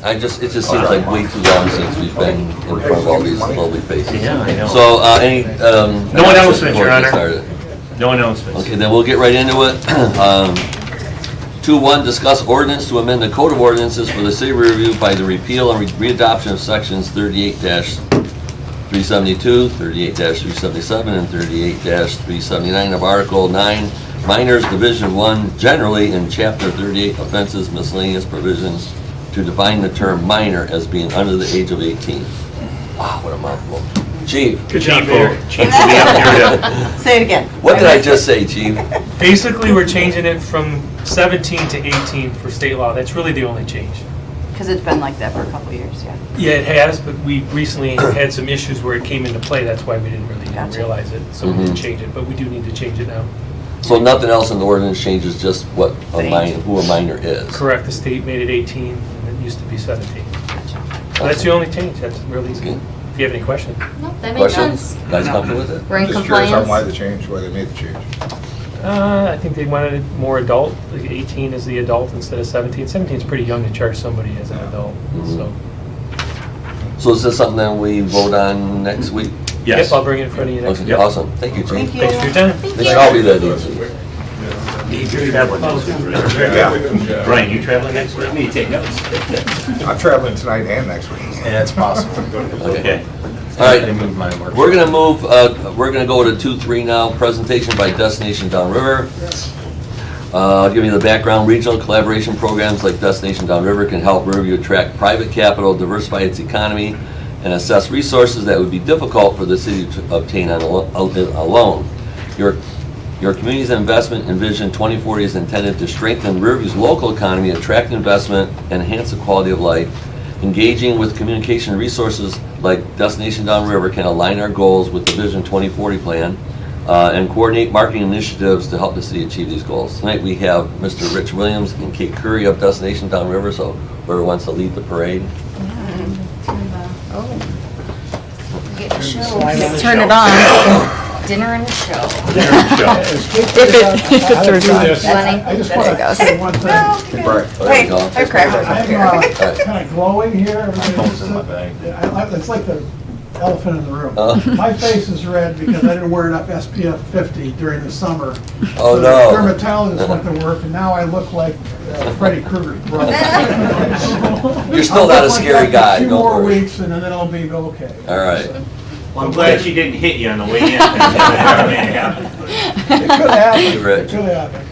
It just seems like way too long since we've been in front of all these lovely faces. Yeah, I know. So, any, No announcement, Your Honor. Started? No announcements. Okay, then we'll get right into it. 2.1, discuss ordinance to amend the Code of Ordinances for the City of Riverview by the repeal and readoption of sections 38-372, 38-377, and 38-379 of Article 9, Minors, Division 1, generally in Chapter 38, offenses, miscellaneous provisions, to define the term minor as being under the age of 18. Wow, what a mouthful. Chief. Good job, Mayor. Chief, to be up here to- Say it again. What did I just say, Chief? Basically, we're changing it from 17 to 18 for state law. That's really the only change. Because it's been like that for a couple of years, yeah. Yeah, it has, but we recently had some issues where it came into play. That's why we didn't really even Gotcha. realize it. So we didn't change it, but we do need to change it now. So nothing else in the ordinance changes, just what a The minor, age. who a minor is. Correct, the state made it 18, and it used to be 17. Gotcha. So that's the only change. That's really easy. Okay. If you have any questions. No, that makes Questions? sense. Guys comfortable with it? We're in Just curious on why compliance. the change, why they made the change. I think they wanted it more adult, like 18 is the adult instead of 17. 17 is pretty young to charge somebody as an adult, so. So is this something that we vote on next week? Yes. Yep, I'll bring it in front of you next Okay, week. awesome. Thank you, Chief. Thank you. Thanks for your time. They should all be that easy. Dave, you're traveling next week, right? Yeah, Brian, you traveling next week? Me, take notes. I'm traveling tonight and next week. Yeah, it's possible. Okay. All right. I moved my work. We're gonna move, we're gonna go to 2.3 now, presentation by Destination Downriver. I'll give you the background. Regional collaboration programs like Destination Downriver can help Riverview attract private capital, diversify its economy, and assess resources that would be difficult for the city to obtain alone. Your community's investment in Vision 2040 is intended to strengthen Riverview's local economy, attract investment, enhance the quality of life. Engaging with communication resources like Destination Downriver can align our goals with the Vision 2040 plan and coordinate marketing initiatives to help the city achieve these goals. Tonight we have Mr. Rich Williams and Kate Curry of Destination Downriver, so whoever wants to lead the parade. Turn it on. Dinner and a show. If it turns on. I just want to say one thing. Right. There you go. Okay. I'm kind of glowing here. It's like the elephant in the room. My face is red because I didn't wear enough SPF 50 during the summer. Oh, So no. the dermatologist went to work, and now I look like Freddy Krueger's brother. You're still not a I'll look like scary that for guy, 2 don't more worry. weeks, and then it'll be okay. All right. Well, I'm glad she didn't hit you on the way in. It could happen. Hey, Rich. It could happen.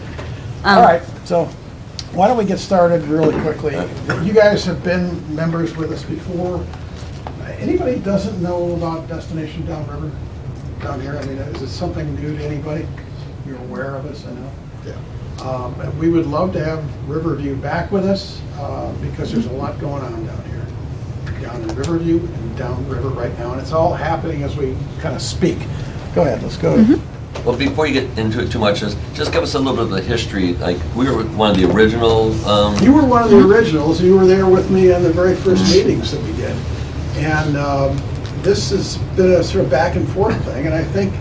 All right, so why don't we get started really quickly? You guys have been members with us before. Anybody doesn't know about Destination Downriver down here? I mean, is it something new to anybody? You're aware of us, I know. Yeah. And we would love to have Riverview back with us because there's a lot going on down here. Down in Riverview and downriver right now, and it's all happening as we kind of speak. Go ahead, let's go. Well, before you get into it too much, just give us a little bit of the history. Like, we were one of the original, You were one of the originals. You were there with me on the very first meetings that we did. And this has been a sort of back and forth thing, and I think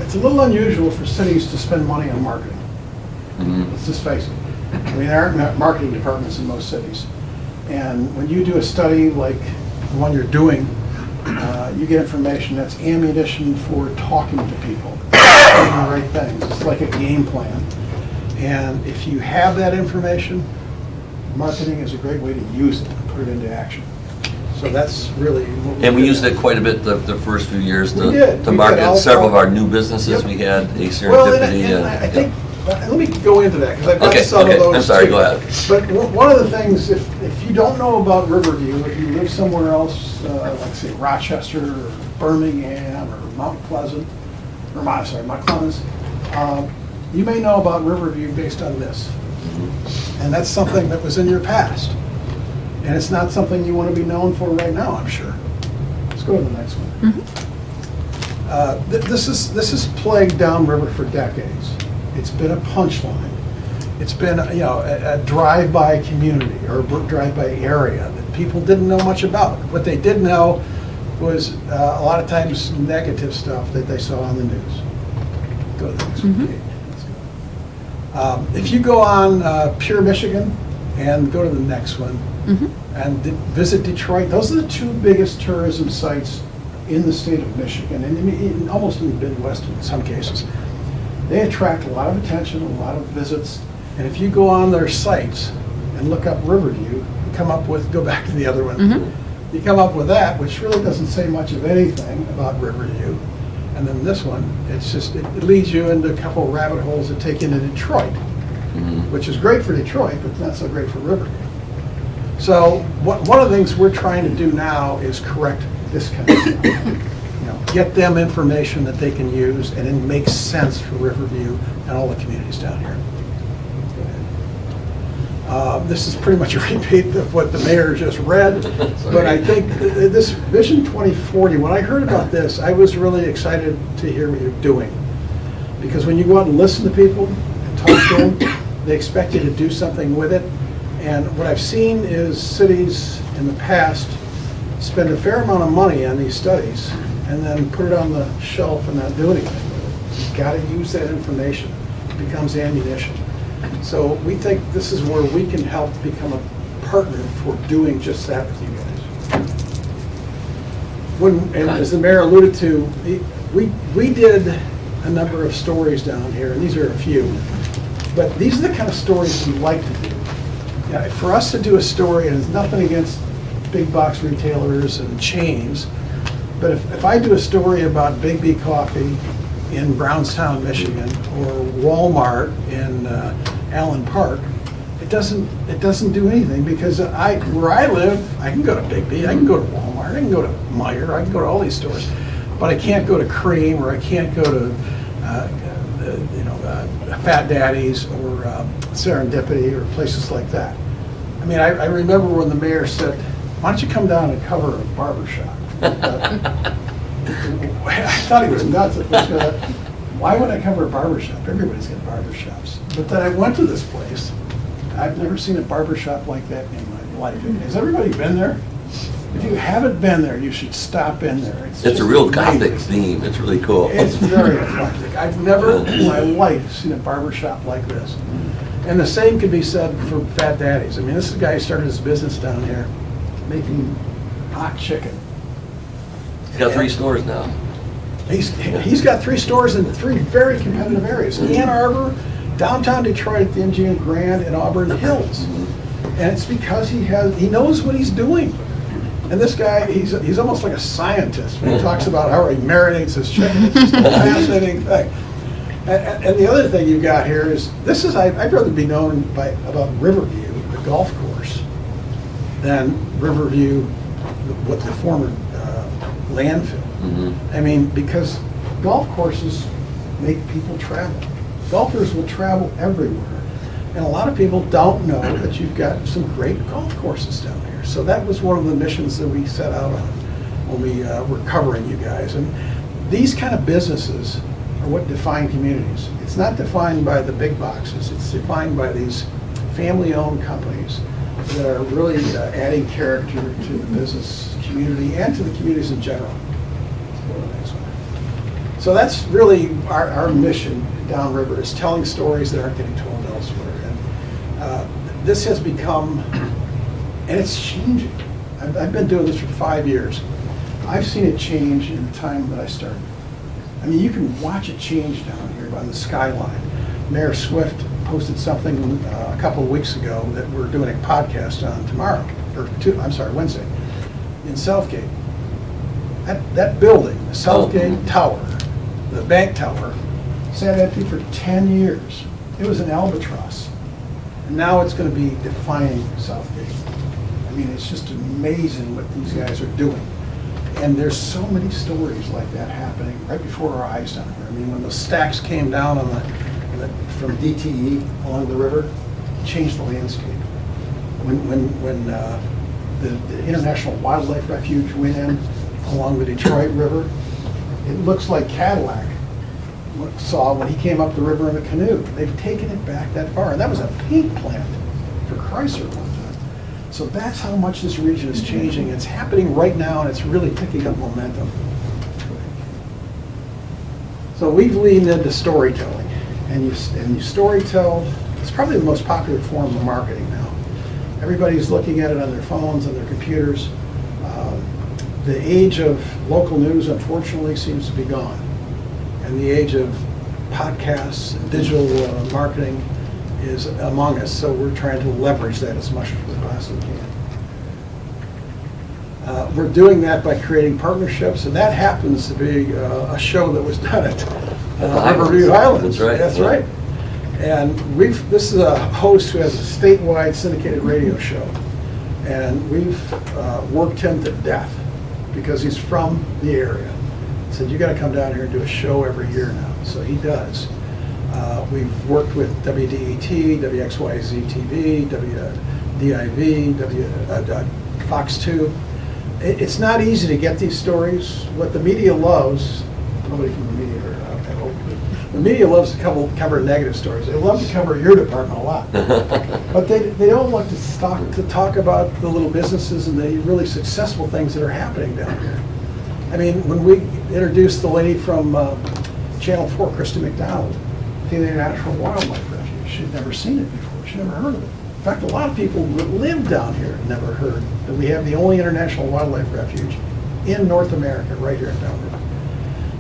it's a little unusual for cities to spend money on marketing. Let's just face it. I mean, there aren't marketing departments in most cities. And when you do a study like the one you're doing, you get information that's ammunition for talking to people, doing the right things. It's like a game plan. And if you have that information, marketing is a great way to use it, put it into action. So that's really what and we did. used it quite a bit the first few years We did. to We market did. several of our new businesses. Yep. We had a Well, serendipity. and I think, let me go into that, because I've got Okay, some okay, of those. I'm sorry, too. go ahead. But one of the things, if you don't know about Riverview, if you live somewhere else, like say Rochester, or Birmingham, or Mount Pleasant, or Mount Clemens, you may know about Riverview based on this. And that's something that was in your past. And it's not something you want to be known for right now, I'm sure. Let's go to the next one. This is plagued downriver for decades. It's been a punchline. It's been, a drive-by community or drive-by area that people didn't know much about. What they did know was a lot of times negative stuff that they saw on the news. Go to the next one. If you go on Pure Michigan and go to the next one, and visit Detroit. Those are the two biggest tourism sites in the state of Michigan, and almost in the Midwest in some cases. They attract a lot of attention, a lot of visits, and if you go on their sites and look up Riverview, you come up with, go back to the other one, you come up with that, which really doesn't say much of anything about Riverview. And then this one, it's just, it leads you into a couple of rabbit holes that take you into Detroit, which is great for Detroit, but not so great for Riverview. So one of the things we're trying to do now is correct this kind of stuff. You know, get them information that they can use and it makes sense for Riverview and all the communities down here. This is pretty much a repeat of what the mayor just read, but I think this Vision 2040, when I heard about this, I was really excited to hear what you're doing. Because when you go out and listen to people and talk to them, they expect you to do something with it. And what I've seen is cities in the past spend a fair amount of money on these studies and then put it on the shelf and not do anything with it. You've got to use that information. It becomes ammunition. So we think this is where we can help become a partner for doing just that with you guys. And as the mayor alluded to, we did a number of stories down here, and these are a few, but these are the kind of stories we like to do. Yeah, for us to do a story, and it's nothing against big box retailers and chains, but if I do a story about Big B Coffee in Brownstown, Michigan, or Walmart in Allen Park, it doesn't do anything because where I live, I can go to Big B, I can go to Walmart, I can go to Meijer, I can go to all these stores, but I can't go to Cream or I can't go to Fat Daddy's or Serendipity or places like that. I mean, I remember when the mayor said, "Why don't you come down and cover a barber shop?" I thought he was nuts at first. Why would I cover a barber shop? Everybody's got barber shops. But then I went to this place. I've never seen a barber shop like that in my life. Has everybody been there? If you haven't been there, you should stop in there. It's just a real Gothic amazing. theme. It's really cool. It's very eclectic. I've never in my life seen a barber shop like this. And the same could be said for Fat Daddy's. I mean, this is a guy who started his business down here making hot chicken. He's got 3 stores now. He's got 3 stores in 3 very competitive areas. Ann Arbor, downtown Detroit at the MGM Grand, and Auburn Hills. And it's because he knows what he's doing. And this guy, he's almost like a scientist when he talks about how he marinates his chicken. It's just a fascinating thing. And the other thing you've got here is, I'd rather be known about Riverview, the golf course, than Riverview, what the former landfill. I mean, because golf courses make people travel. Golfers will travel everywhere. And a lot of people don't know that you've got some great golf courses down here. So that was one of the missions that we set out on when we were covering you guys. And these kind of businesses are what define communities. It's not defined by the big boxes. It's defined by these family-owned companies that are really adding character to the business community and to the communities in general. So that's really our mission downriver, is telling stories that aren't getting told elsewhere. And this has become, and it's changing. I've been doing this for 5 years. I've seen it change in the time that I started. I mean, you can watch it change down here on the skyline. Mayor Swift posted something a couple of weeks ago that we're doing a podcast on tomorrow, Wednesday, in Southgate. That building, the Southgate Tower, the bank tower, sat empty for 10 years. It was an albatross. And now it's going to be defining Southgate. I mean, it's just amazing what these guys are doing. And there's so many stories like that happening right before our eyes down here. I mean, when the stacks came down on from DTE along the river, it changed the landscape. When the International Wildlife Refuge went in along the Detroit River, it looks like Cadillac saw when he came up the river in a canoe. They've taken it back that far. And that was a paint plant for Chrysler one time. So that's how much this region is changing. It's happening right now, and it's really picking up momentum. So we've leaned into storytelling. And you storytell, it's probably the most popular form of marketing now. Everybody's looking at it on their phones, on their computers. The age of local news, unfortunately, seems to be gone. And the age of podcasts and digital marketing is among us, so we're trying to leverage that as much as we possibly can. We're doing that by creating partnerships, and that happens to be a show that was done at Riverview Highlands. That's right. That's Yeah. right. And this is a host who has a statewide syndicated radio show. And we've worked him to death because he's from the area. Said, you got to come down here and do a show every year now. So he does. We've worked with WDET, WXYZ TV, WDIV, Fox 2. It's not easy to get these stories. What the media loves, nobody from the media, I hope, the media loves to cover negative stories. They love to cover your department a lot. But they don't like to talk about the little businesses and the really successful things that are happening down here. I mean, when we introduced the lady from Channel 4, Kristen McDonald, to the International Wildlife Refuge, she'd never seen it before. She'd never heard of it. In fact, a lot of people that live down here never heard that we have the only International Wildlife Refuge in North America, right here in Downriver.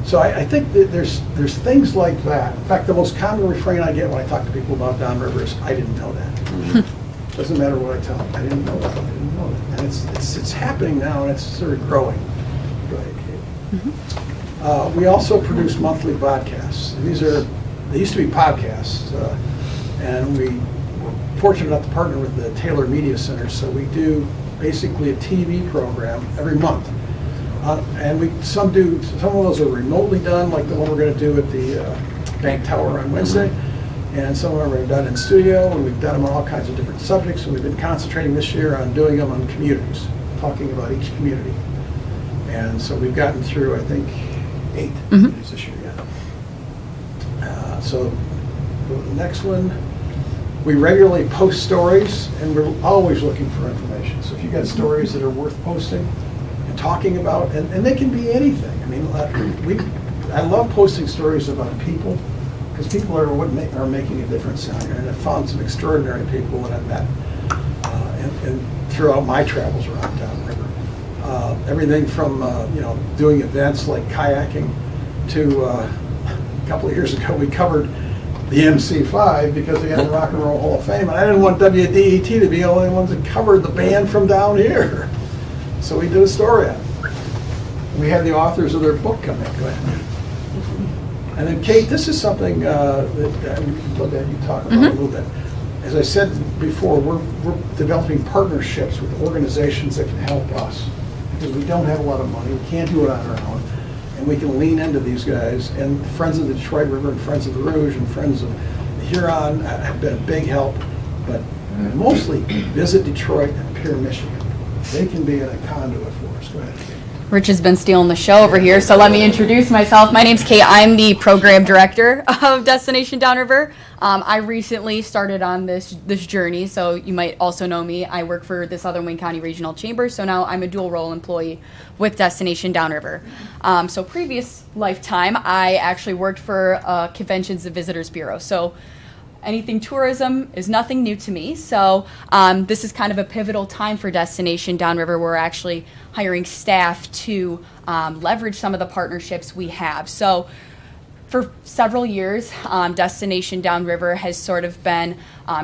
So I think that there's things like that. In fact, the most common refrain I get when I talk to people about Downriver is, I didn't know that. Doesn't matter what I tell them, I didn't know that, I didn't know that. And it's happening now, and it's sort of growing. Go ahead, Kate. We also produce monthly podcasts. And they used to be podcasts, and we were fortunate enough to partner with the Taylor Media Center, so we do basically a TV program every month. And some of those are remotely done, like the one we're going to do at the Bank Tower on Wednesday, and some of them are done in studio, and we've done them on all kinds of different subjects, and we've been concentrating this year on doing them on communities, talking about each community. And so we've gotten through, I think, 8 communities this year yet. So the next one, we regularly post stories, and we're always looking for information. So if you've got stories that are worth posting and talking about, and they can be anything. I mean, I love posting stories about people, because people are making a difference down here. And I've found some extraordinary people that I've met and throughout my travels around Downriver. Everything from doing events like kayaking to a couple of years ago we covered the MC5 because they had the Rock and Roll Hall of Fame, and I didn't want WDET to be the only ones that covered the band from down here. So we did a story on it. We had the authors of their book come in. Go ahead. And then Kate, this is something that we can look at, you talk about a little bit. As I said before, we're developing partnerships with organizations that can help us, because we don't have a lot of money, we can't do it on our own, and we can lean into these guys. And Friends of the Detroit River and Friends of the Rouge and Friends of the Huron have been a big help, but mostly Visit Detroit and Pier Michigan. They can be a conduit for us. Go ahead, Kate. Rich has been stealing the show over here, so let me introduce myself. My name's Kate. I'm the program director of Destination Downriver. I recently started on this journey, so you might also know me. I work for the Southern Wayne County Regional Chamber, so now I'm a dual role employee with Destination Downriver. So previous lifetime, I actually worked for Conventions and Visitors Bureau. So anything tourism is nothing new to me. So this is kind of a pivotal time for Destination Downriver. We're actually hiring staff to leverage some of the partnerships we have. So for several years, Destination Downriver has sort of been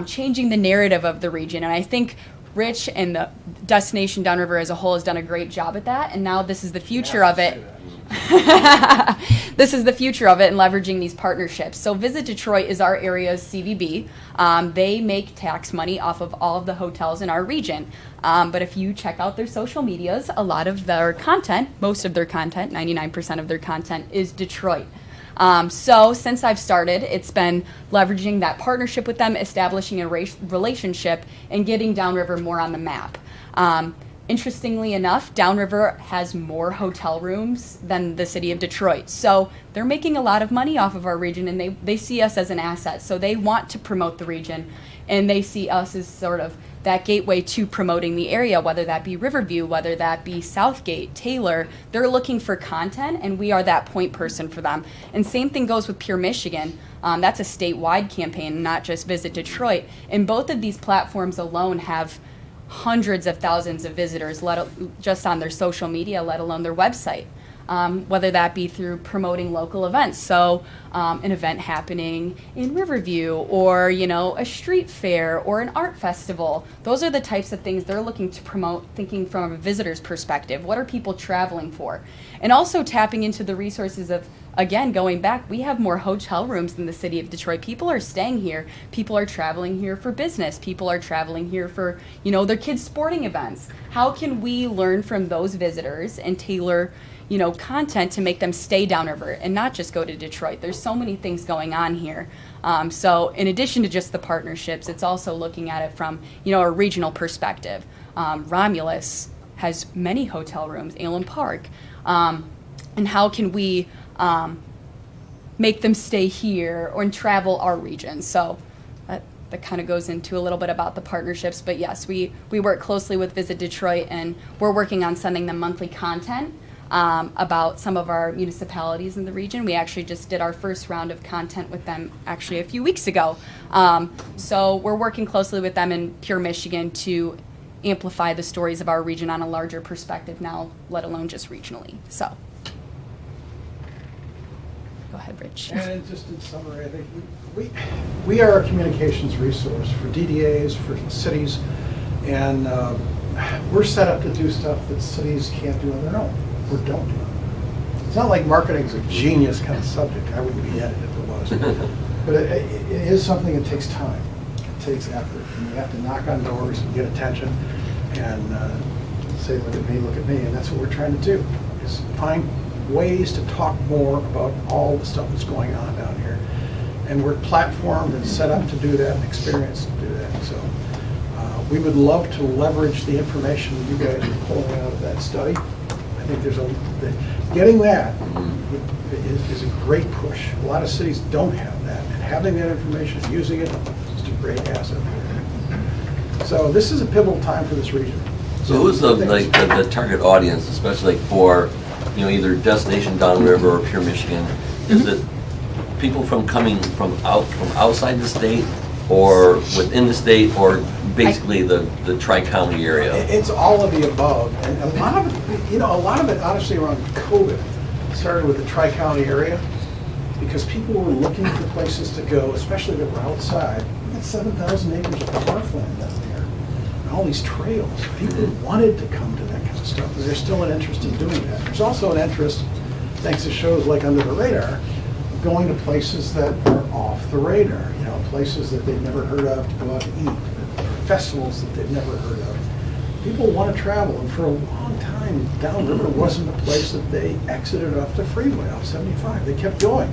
changing the narrative of the region. And I think Rich and the Destination Downriver as a whole has done a great job at that. And now this is the future of it. This is the future of it and leveraging these partnerships. So Visit Detroit is our area's CVB. They make tax money off of all of the hotels in our region. But if you check out their social medias, a lot of their content, most of their content, 99% of their content is Detroit. So since I've started, it's been leveraging that partnership with them, establishing a relationship, and getting Downriver more on the map. Interestingly enough, Downriver has more hotel rooms than the city of Detroit. So they're making a lot of money off of our region, and they see us as an asset. So they want to promote the region, and they see us as sort of that gateway to promoting the area, whether that be Riverview, whether that be Southgate, Taylor. They're looking for content, and we are that point person for them. And same thing goes with Pier Michigan. That's a statewide campaign, not just Visit Detroit. And both of these platforms alone have hundreds of thousands of visitors, just on their social media, let alone their website. Whether that be through promoting local events, so an event happening in Riverview, or a street fair or an art festival. Those are the types of things they're looking to promote, thinking from a visitor's perspective. What are people traveling for? And also tapping into the resources of, again, going back, we have more hotel rooms in the city of Detroit. People are staying here. People are traveling here for business. People are traveling here for, their kids' sporting events. How can we learn from those visitors and tailor content to make them stay downriver and not just go to Detroit? There's so many things going on here. So in addition to just the partnerships, it's also looking at it from, a regional perspective. Romulus has many hotel rooms, Allen Park. And how can we make them stay here or travel our region? So that kind of goes into a little bit about the partnerships. But yes, we work closely with Visit Detroit, and we're working on sending them monthly content about some of our municipalities in the region. We actually just did our first round of content with them actually a few weeks ago. So we're working closely with them in Pure Michigan to amplify the stories of our region on a larger perspective now, let alone just regionally. So go ahead, Rich. And just in summary, I think we are a communications resource for DDAs, for cities, and we're set up to do stuff that cities can't do on their own or don't do. It's not like marketing is a genius kind of subject. I wouldn't be at it if it was. But it is something that takes time. It takes effort. And you have to knock on doors and get attention and say, look at me, and that's what we're trying to do, is find ways to talk more about all the stuff that's going on down here. And we're platformed and set up to do that and experienced to do that. So we would love to leverage the information you guys are pulling out of that study. I think getting that is a great push. A lot of cities don't have that, and having that information, using it, is just a great asset. So this is a pivotal time for this region. So who's the target audience, especially for either Destination Downriver or Pure Michigan? Is it people coming from outside the state, or within the state, or basically the tri-county area? It's all of the above, and a lot of it honestly around COVID started with the tri-county area, because people were looking for places to go, especially that were outside. We got 7,000 acres of parkland down there, and all these trails. People wanted to come to that kind of stuff, but there's still an interest in doing that. There's also an interest, thanks to shows like Under the Radar, of going to places that are off the radar, places that they've never heard of, to go out to eat, festivals that they've never heard of. People want to travel, and for a long time, downriver wasn't a place that they exited off the freeway, off 75. They kept going.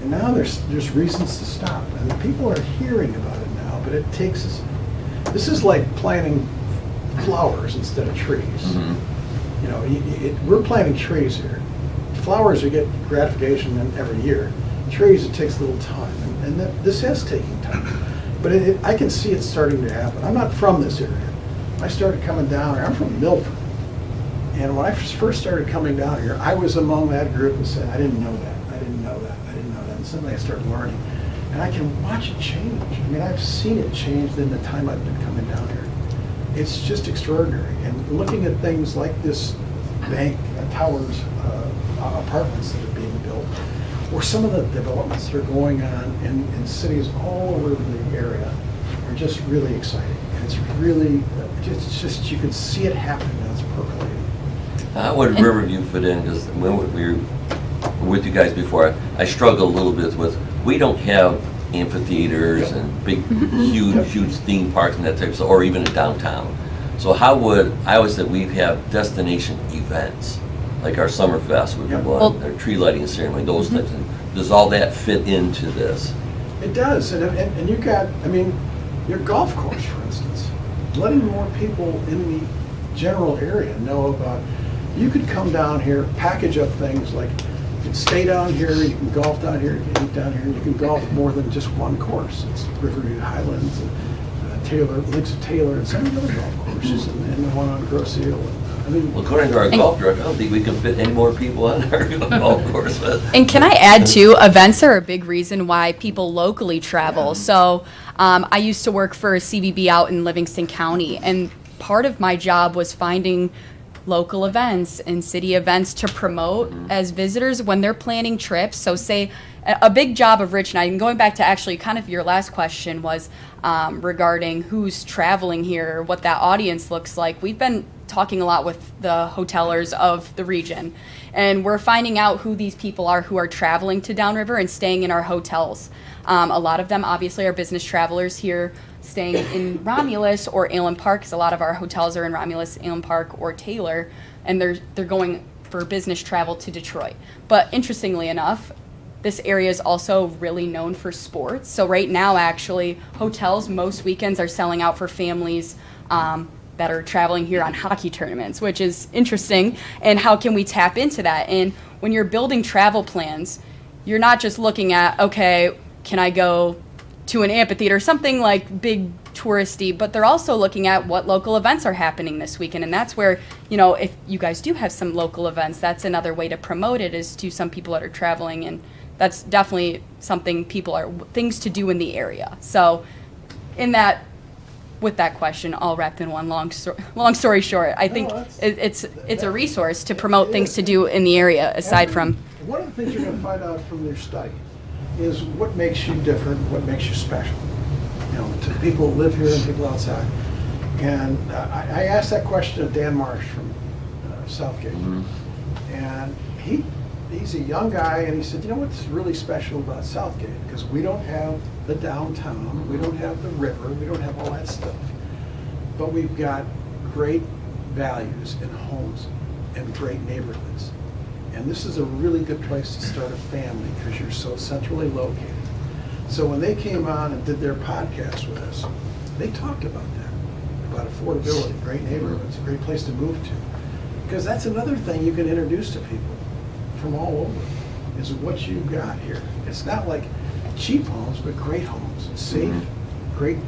And now there's reasons to stop, and people are hearing about it now, but it takes us, this is like planting flowers instead of trees. Mm-hmm. We're planting trees here. Flowers, you get gratification every year. Trees, it takes a little time, and this is taking time. But I can see it starting to happen. I'm not from this area. I started coming down here. I'm from Milford. And when I first started coming down here, I was among that group and said, I didn't know that. And suddenly I started learning. And I can watch it change. I mean, I've seen it change in the time I've been coming down here. It's just extraordinary. And looking at things like this bank, towers, apartments that are being built, or some of the developments that are going on in cities all over the area are just really exciting. And it's really, it's just, you can see it happening and it's percolating. How would Riverview fit in? Because when we were with you guys before, I struggle a little bit with, we don't have amphitheaters and big, huge theme parks and that type of stuff, or even a downtown. So I always said we have destination events, like our Summerfest would be one, our tree lighting ceremony, those types of things. Does all that fit into this? It does, and you've got, your golf course, for instance, letting more people in the general area know about, you could come down here, package up things like, you can stay down here, you can golf down here, you can eat down here, and you can golf more than just one course. It's Riverview Highlands, and Links of Taylor, and some of the other golf courses, and the one on Grosse Ile, I mean, Well, according to our golf director, I don't think we can fit any more people on our golf course. But And can I add too, events are a big reason why people locally travel. So I used to work for a CVB out in Livingston County, and part of my job was finding local events and city events to promote as visitors when they're planning trips. So say a big job of Rich and I, and going back to actually kind of your last question was regarding who's traveling here, what that audience looks like. We've been talking a lot with the hotelers of the region, and we're finding out who these people are who are traveling to Downriver and staying in our hotels. A lot of them obviously are business travelers here staying in Romulus or Allen Park, because a lot of our hotels are in Romulus, Allen Park, or Taylor, and they're going for business travel to Detroit. But interestingly enough, this area is also really known for sports. So right now, actually, hotels most weekends are selling out for families that are traveling here on hockey tournaments, which is interesting. And how can we tap into that? And when you're building travel plans, you're not just looking at, okay, can I go to an amphitheater, something like big touristy, but they're also looking at what local events are happening this weekend. And that's where, if you guys do have some local events, that's another way to promote it, is to some people that are traveling. And that's definitely something things to do in the area. So with that question, all wrapped in one long story short, I think it's a resource to promote things to do in the area aside from. One of the things you're going to find out from their study is what makes you different, what makes you special. To people who live here and people outside. And I asked that question of Dan Marsh from Southgate, and he's a young guy, and he said, what's really special about Southgate? Because we don't have the downtown, we don't have the river, we don't have all that stuff. But we've got great values and homes and great neighborhoods. And this is a really good place to start a family because you're so centrally located. So when they came on and did their podcast with us, they talked about that, about affordability, great neighborhoods, a great place to move to. Because that's another thing you can introduce to people from all over, is what you've got here. It's not like cheap homes, but great homes, safe, great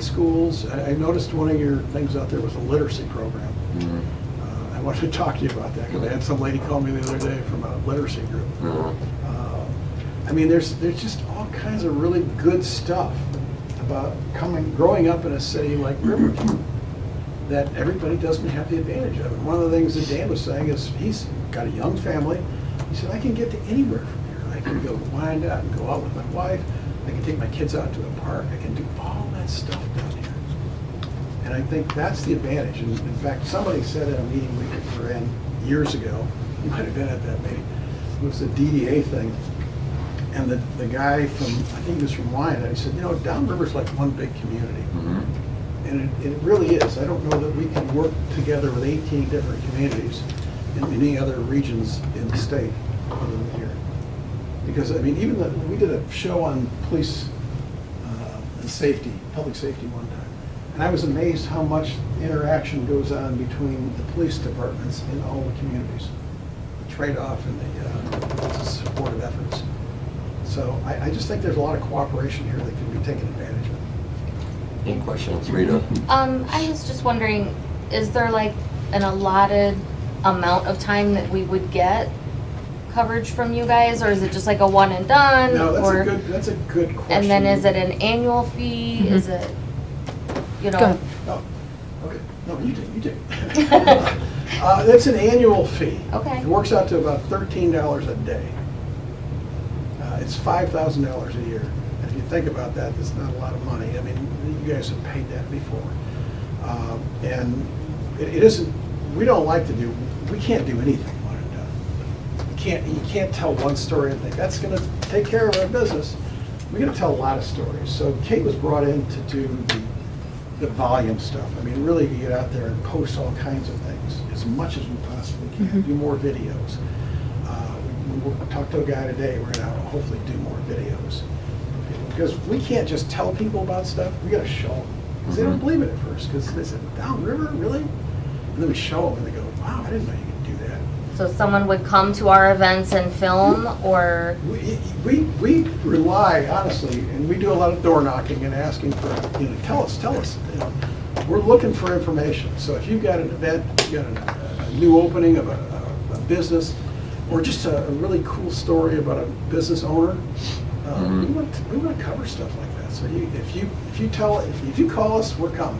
schools. I noticed one of your things out there was a literacy program. I wanted to talk to you about that because I had some lady call me the other day from a literacy group. There's just all kinds of really good stuff about growing up in a city like Riverview that everybody doesn't have the advantage of. And one of the things that Dan was saying is he's got a young family. He said, I can get to anywhere from here. I can go to Wyandotte and go out with my wife. I can take my kids out to a park. I can do all that stuff down here. And I think that's the advantage. And in fact, somebody said at a meeting we were in years ago, you might have been at that meeting, it was the DDA thing. And the guy from, I think he was from Wyandotte, he said, Downriver's like one big community. And it really is. I don't know that we can work together with 18 different communities in any other regions in the state other than here. Because, even we did a show on police and safety, public safety one time. And I was amazed how much interaction goes on between the police departments in all the communities. The trade-off and the supportive efforts. So I just think there's a lot of cooperation here that can be taken advantage of. Any questions, Rita? I was just wondering, is there like an allotted amount of time that we would get coverage from you guys, or is it just like a one and done? No, or, that's a good question. and then is it an annual fee? Is it, Go ahead. Oh, okay. No, you take it. That's an annual fee. Okay. It works out to about $13 a day. It's $5,000 a year. And if you think about that, that's not a lot of money. You guys have paid that before. And it isn't, we can't do anything one and done. You can't tell one story and think, that's gonna take care of our business. We're gonna tell a lot of stories. So Kate was brought in to do the volume stuff. Really to get out there and post all kinds of things as much as we possibly can. Do more videos. We talked to a guy today. We're going to hopefully do more videos. Because we can't just tell people about stuff. We got to show them. Because they don't believe it at first. Because they said, Downriver, really? And then we show them and they go, wow, I didn't know you could do that. so someone would come to our events and film, or? We rely, honestly, and we do a lot of door knocking and asking for, tell us. We're looking for information. So if you've got an event, you've got a new opening of a business, or just a really cool story about a business owner, we want to cover stuff like that. So if you call us, we're coming.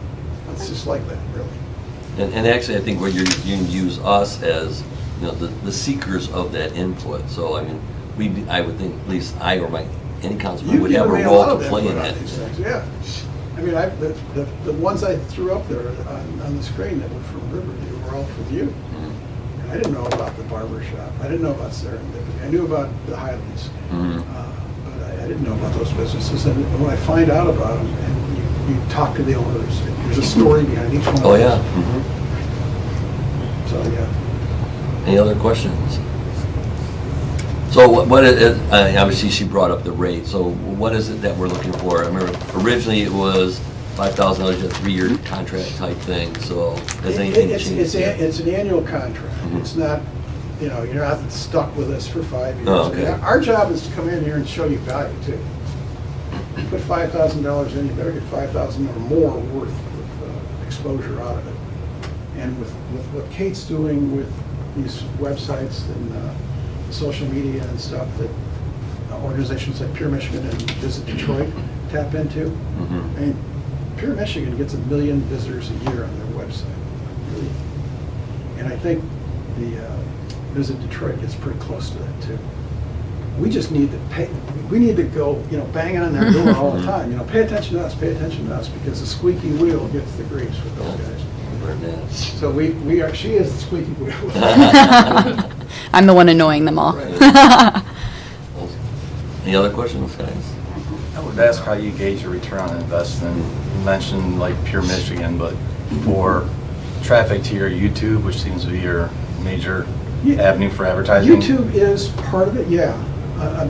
It's just like that, really. And actually, I think where you can use us as, you know, the seekers of that input. So, I mean, I would think, at least I or any councilman would have a role to play in that. Yeah. I mean, the ones I threw up there on the screen that were from Riverview were all from you. I didn't know about the barber shop. I didn't know about Serendipity. I knew about the Highlands. But I didn't know about those businesses. And when I find out about them, and you talk to the owners, there's a story behind each one. Oh, yeah. So, yeah. Any other questions? So what is, obviously she brought up the rate, so what is it that we're looking for? I remember originally it was $5,000, a 3-year contract type thing, so has anything changed? It's an annual contract. It's not, you know, you're not stuck with us for 5 years. Oh, okay. Our job is to come in here and show you value too. You put $5,000 in, you better get $5,000 or more worth of exposure out of it. And with what Kate's doing with these websites and social media and stuff that organizations like Pure Michigan and Visit Detroit tap into, I mean, Pure Michigan gets 1 million visitors a year on their website. Really. And I think the Visit Detroit gets pretty close to that too. We just need to pay, we need to go, you know, banging on their door all the time. You know, pay attention to us, because the squeaky wheel gets the grease with those guys. So we are, she is the squeaky wheel. I'm the one annoying them all. Right. Any other questions, guys? I would ask how you gauge your return on investment. You mentioned like Pure Michigan, but for traffic to your YouTube, which seems to be your major avenue for advertising. YouTube is part of it, yeah,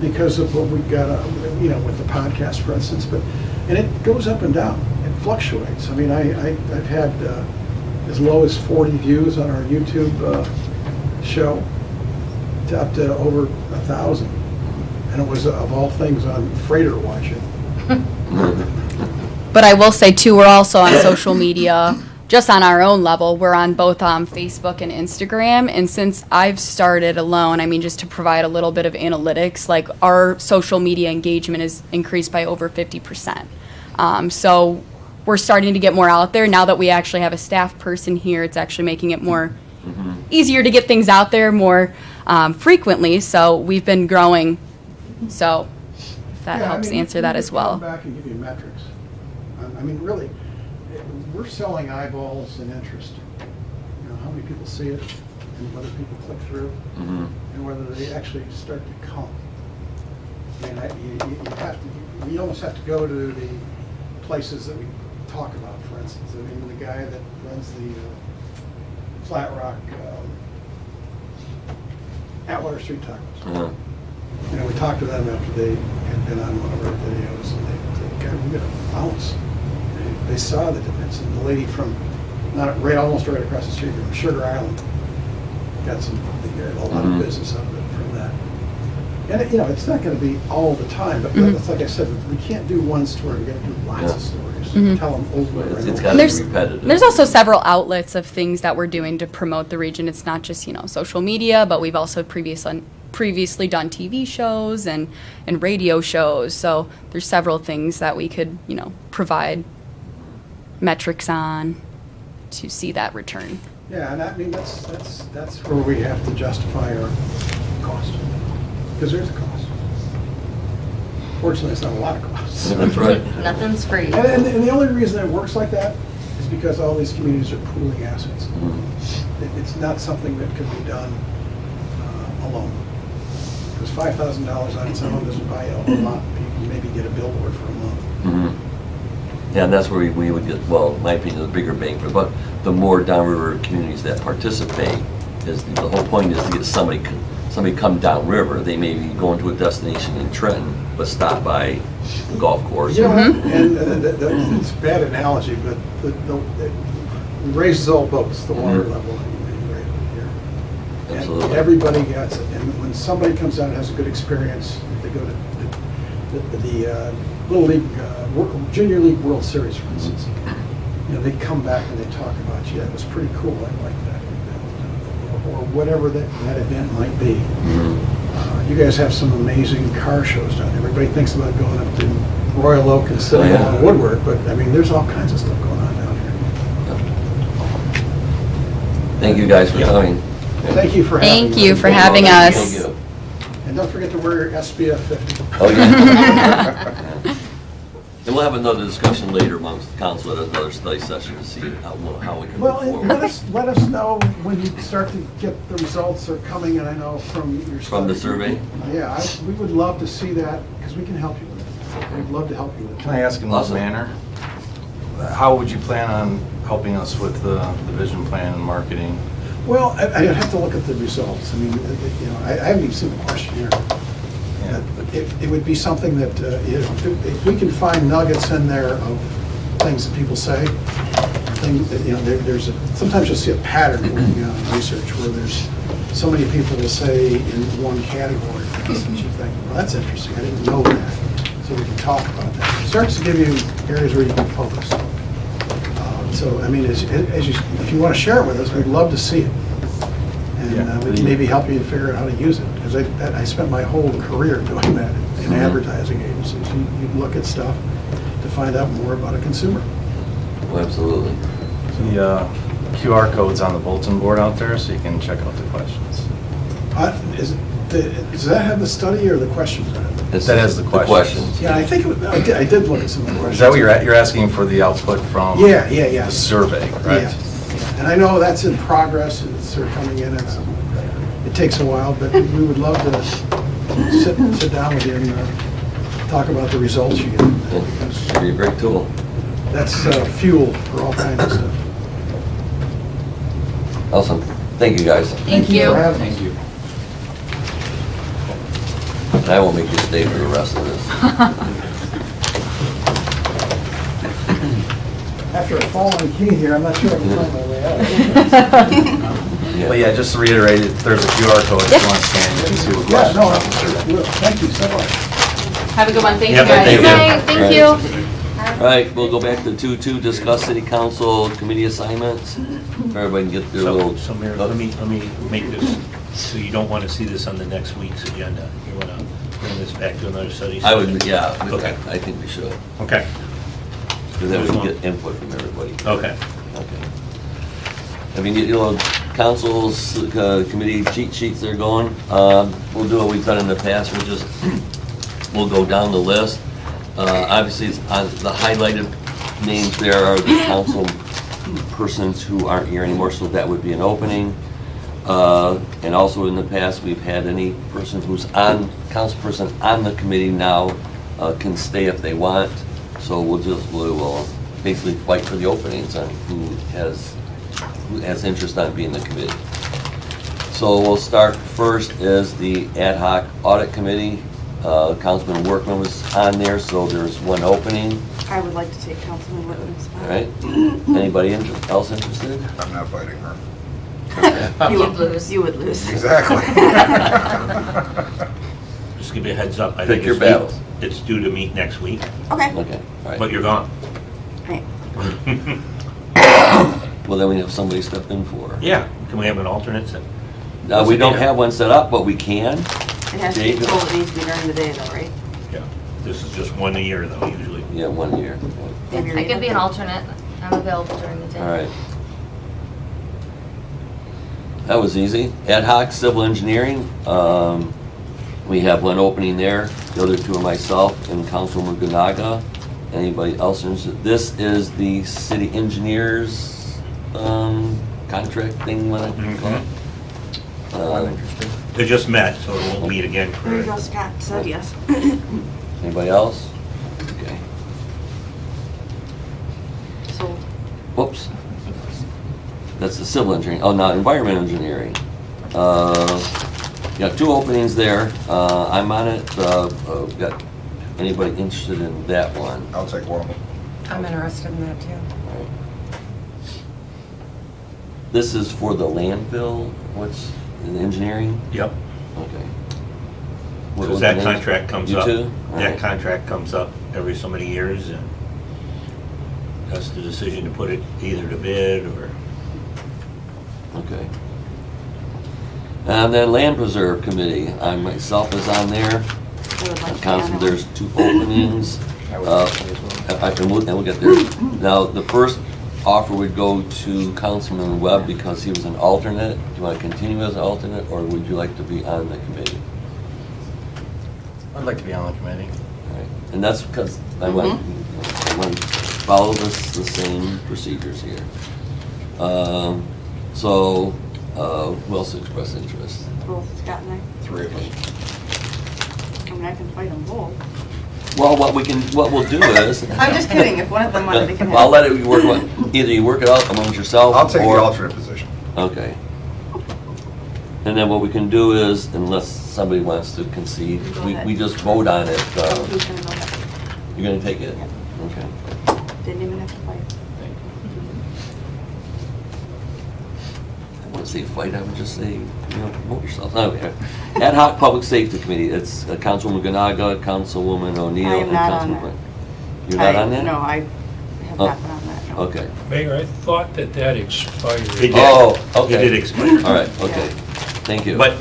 because of what we've got, you know, with the podcast, for instance. And it goes up and down. It fluctuates. I mean, I've had as low as 40 views on our YouTube show to up to over 1,000. And it was, of all things, on Freighter watching. But I will say too, we're also on social media, just on our own level. We're on both Facebook and Instagram. And since I've started alone, I mean, just to provide a little bit of analytics, like our social media engagement is increased by over 50%. So we're starting to get more out there. Now that we actually have a staff person here, it's actually making it more easier to get things out there more frequently. So we've been growing. So if that helps answer that as well. Come back and give you metrics. I mean, really, we're selling eyeballs and interest. You know, how many people see it, and whether people click through, and whether they actually start to come. I mean, you almost have to go to the places that we talk about. For instance, I mean, the guy that runs the Flat Rock Atwater Street Tacos. You know, we talked to them after they had been on one of our videos, and they God, we're gonna bounce. They saw the difference, and the lady from almost right across the street from Sugar Island got a lot of business out of it from that. And you know, it's not going to be all the time, but that's like I said, we can't do one story. We got to do lots of stories. Tell them over and over. It's got to be repetitive. There's also several outlets of things that we're doing to promote the region. It's not just, you know, social media, but we've also previously done TV shows and radio shows. So there's several things that we could, you know, provide metrics on to see that return. Yeah, and I mean that's where we have to justify our cost, because there's a cost. Fortunately, it's not a lot of costs. That's right. Nothing's free. And the only reason it works like that is because all these communities are pooling assets. It's not something that could be done alone. Because $5,000 on its own doesn't buy a lot. You can maybe get a billboard for a month. Yeah, and that's where we would get, well, in my opinion, the bigger bang for it. But the more downriver communities that participate, is the whole point is to get somebody come downriver. They may be going to a destination in Trenton, but stop by the golf course. You know, and it's a bad analogy, but it raises all boats, the water level right here. Absolutely. And everybody gets it. And when somebody comes out and has a good experience, if they go to the Little League, Junior League World Series, for instance, you know, they come back and they talk about, yeah, it was pretty cool. I like that. or whatever that event might be. You guys have some amazing car shows down there. Everybody thinks about going up to Royal Oak and sitting Yeah. on Woodward, but I mean, there's all kinds of stuff going on down here. Thank you guys for coming. Thank you for having me. Thank you for having us. Thank you. And don't forget to wear your SPF 50. Oh, yeah. And we'll have another discussion later amongst the council at another study session to see how we can Well, move and forward. let us know when you start to get the results are coming, and I know from your From the study. survey? Yeah, we would love to see that, because we can help you with it. We'd love to help you with it. Can I ask in what Awesome. manner? How would you plan on helping us with the vision plan and marketing? Well, I'd have to look at the results. I mean, you know, I haven't even seen the questionnaire. Yeah. It would be something that, you know, if we can find nuggets in there of things that people say, things that, you know, sometimes you'll see a pattern going on in research where there's, so many people will say in one category, things that you think, well, that's interesting, I didn't know that. So we can talk about that. It starts to give you areas where you can focus. So, I mean, if you want to share it with us, we'd love to see it. Yeah. And we can maybe help you figure out how to use it. Because I spent my whole career doing that in advertising agencies. You look at stuff to find out more about a consumer. Oh, absolutely. The QR code's on the bulletin board out there, so you can check out the questions. Does that have the study or the questions on it? That has the questions. Yeah, I think, I did look at some of the questions. Is that what you're asking for the output from? Yeah. The survey, right? Yeah. And I know that's in progress, it's sort of coming in, it takes a while, but we would love to sit down with you and talk about the results you get. Because It'd be a great tool. that's fuel for all kinds of stuff. Awesome. Thank you, guys. Thank you. For having us. I won't make you stay for the rest of this. After a falling key here, I'm not sure I can find my way out. Well, yeah, just to reiterate, there's a QR code if you want to scan, you can see what Yeah, questions. no, thank you so much. Have a good one. Thank you Yeah, guys. thank you. Okay, thank you. All right, we'll go back to 2.2, discuss city council committee assignments. Everybody can get their little. So Mayor, let me make this, so you don't want to see this on the next week's agenda. You want to bring this back to another study I session? would, yeah, Okay. I think we should. Okay, Because then we can get input from everybody. okay. Okay. I mean, you know, council's committee cheat sheets, they're going. We'll do what we've done in the past, we'll go down the list. Obviously, it's on the highlighted names there are the council persons who aren't here anymore, so that would be an opening. And also in the past, we've had any person who's council person on the committee now can stay if they want. So we'll basically fight for the openings on who has interest on being the committee. So we'll start first is the ad hoc audit committee. Councilman Workman was on there, so there's one opening. I would like to take Councilman Whitman's spot. All right. Anybody else interested? I'm not fighting her. You would lose. You would lose. Exactly. Just give you a heads up. I Pick think your it's due- battles. It's due to meet next week, Okay. Okay, all right. but you're gone. Right. Well, then we have somebody step in for. Yeah, can we have an alternate? We don't have one set up, but we can. It has to be Jake? told it needs to be during the day though, right? Yeah, this is just one a year though, usually. Yeah, 1 year. Maybe I could be an alternate. I'm available during the day. All right. That was easy. Ad hoc civil engineering, we have one opening there. The other two are myself and Councilwoman Ganaga. Anybody else interested? This is the city engineers contract thing, what I can call it. They just met, so it won't meet again There you for, go, Scott said yes. Anybody else? Okay. So, Whoops. That's the civil engineering. Oh, now environmental engineering. Got two openings there. I'm on it. Got anybody interested in that one? I'll take one of them. I'm interested in that too. All right. This is for the landfill. What's in engineering? yep. Okay. Because that contract comes You up. too? All That right. contract comes up every so many years, and that's the decision to put it either to bid or, Okay. And then Land Preserve Committee, I myself is on there. I would like to Council, add there's 2 openings. I would like to as well. And we'll get there. Now, the first offer would go to Councilman Webb because he was an alternate. Do you want to continue as an alternate, or would you like to be on the committee? I'd like to be on the committee. All right. And that's because I want to follow the same procedures here. So, who else expressed interest? both Scott and I. 3 of us. I mean, I can fight them both. Well, what we'll do is. I'm just kidding, if one of them wanted to come in. Well, I'll let it, either you work it out amongst yourself. I'll take the or- alternate position. Okay. And then what we can do is, unless somebody wants to concede, Go we ahead. just vote on it. Who's gonna go next? You're gonna take it? Okay. Didn't even have to fight. I wouldn't say fight, I would just say, promote yourself. Okay. Ad hoc Public Safety Committee, it's Councilwoman Ganaga, Councilwoman O'Neill, I am and not on Councilman that. Brent. You're not on that? No, I have Oh. not been on that, no. Okay. Mayor, I thought that expired. It did. Oh, okay. It did expire. All right, okay. Thank you. But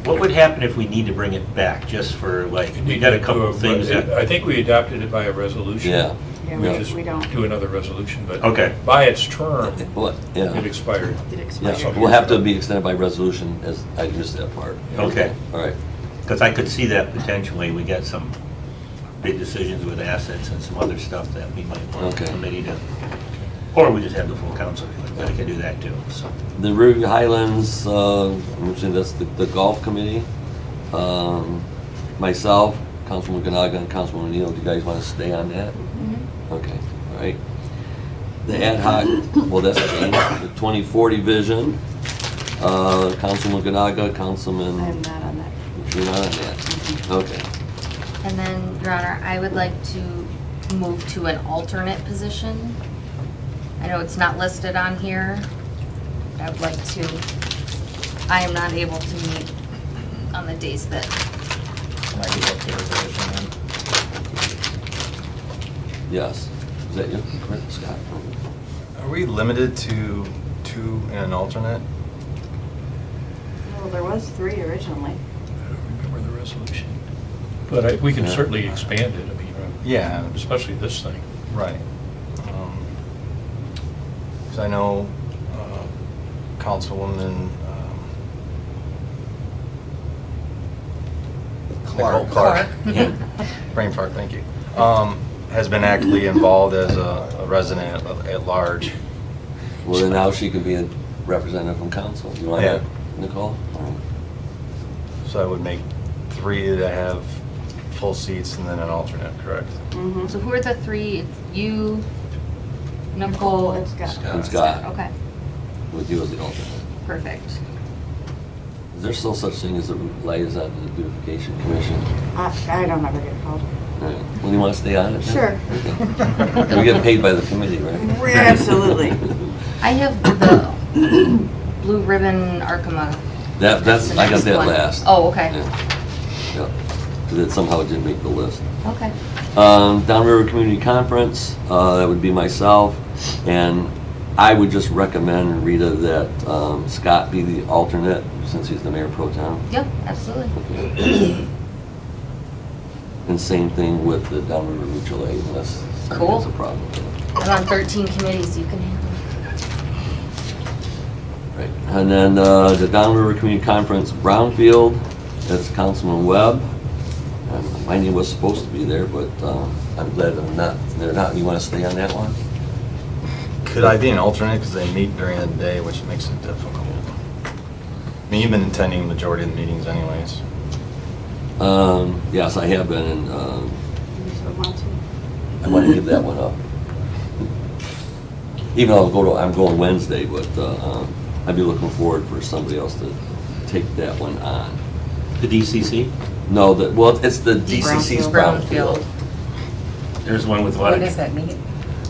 what would happen if we need to bring it back, just for like, we got a couple of things that, I think we adopted it by a resolution. Yeah. Yeah, We Yeah. just we don't. do another resolution, but okay, by its term, What, yeah. it expired. It Yeah, expired. we'll have to be extended by resolution, as I missed that part. okay. All right. Because I could see that potentially, we got some big decisions with assets and some other stuff that we might want the Okay. committee to, or we just have the full council, but I can do that too, so. The Riverview Highlands, that's the golf committee. Myself, Councilwoman Ganaga, and Councilwoman O'Neill, do you guys want to stay on that? Okay, all right. The ad hoc, well, that's changed, the 2040 vision, Councilwoman Ganaga, Councilman, I'm not on that. you're not on that. Okay, And then, Your Honor, I would like to move to an alternate position. I know it's not listed on here. I would like to, I am not able to meet on the days that, Can I get up to your position then? yes. Is that you, Scott? Are we limited to 2 and an alternate? Well, there was 3 originally. I don't remember the resolution. But we can Yeah. certainly expand it, I mean, Yeah, especially this thing. right. Because I know Councilwoman Nicole Clark. Brain fart, thank you. Has been actively involved as a resident at large. Well, then now she can be a representative from council. You want Yeah. that, Nicole? All right. So I would make 3 that have full seats and then an alternate, correct? Mm-hmm. so who are the 3? It's you, Nicole Nicole. and Scott. And Scott, Okay, with you as the alternate. perfect. Is there still such thing as a liaison to the beautification commission? I don't ever get called. All right. Well, you want to stay on it? then? Sure. Okay. We get paid by the committee, right? Absolutely. I have the Blue Ribbon Arkema. That's, the I got next that one. last. Oh, okay, Yeah. Because it somehow didn't make the list. okay. Downriver Community Conference, that would be myself, and I would just recommend, Rita, that Scott be the alternate, since he's the mayor pro tem. Yep, absolutely. Okay. And same thing with the Downriver Mutual Aid, unless somebody Cool. has a problem with it. I'm on 13 committees, you can handle Right, and then the Downriver Community Conference, Brownfield, that's Councilman Webb. And my name was supposed to be there, but I'm glad they're not. You want to stay on that one? Could I be an alternate because they meet during the day, which makes it difficult? I mean, you've been attending the majority of the meetings anyways. Yes, I have been, and You still want to? I want to give that one up. Even though I'm going Wednesday, but I'd be looking forward for somebody else to take that one on. The DCC, No, it's the DCC's Brownfield. Brownfield. there's one with a lot When does of, that meet?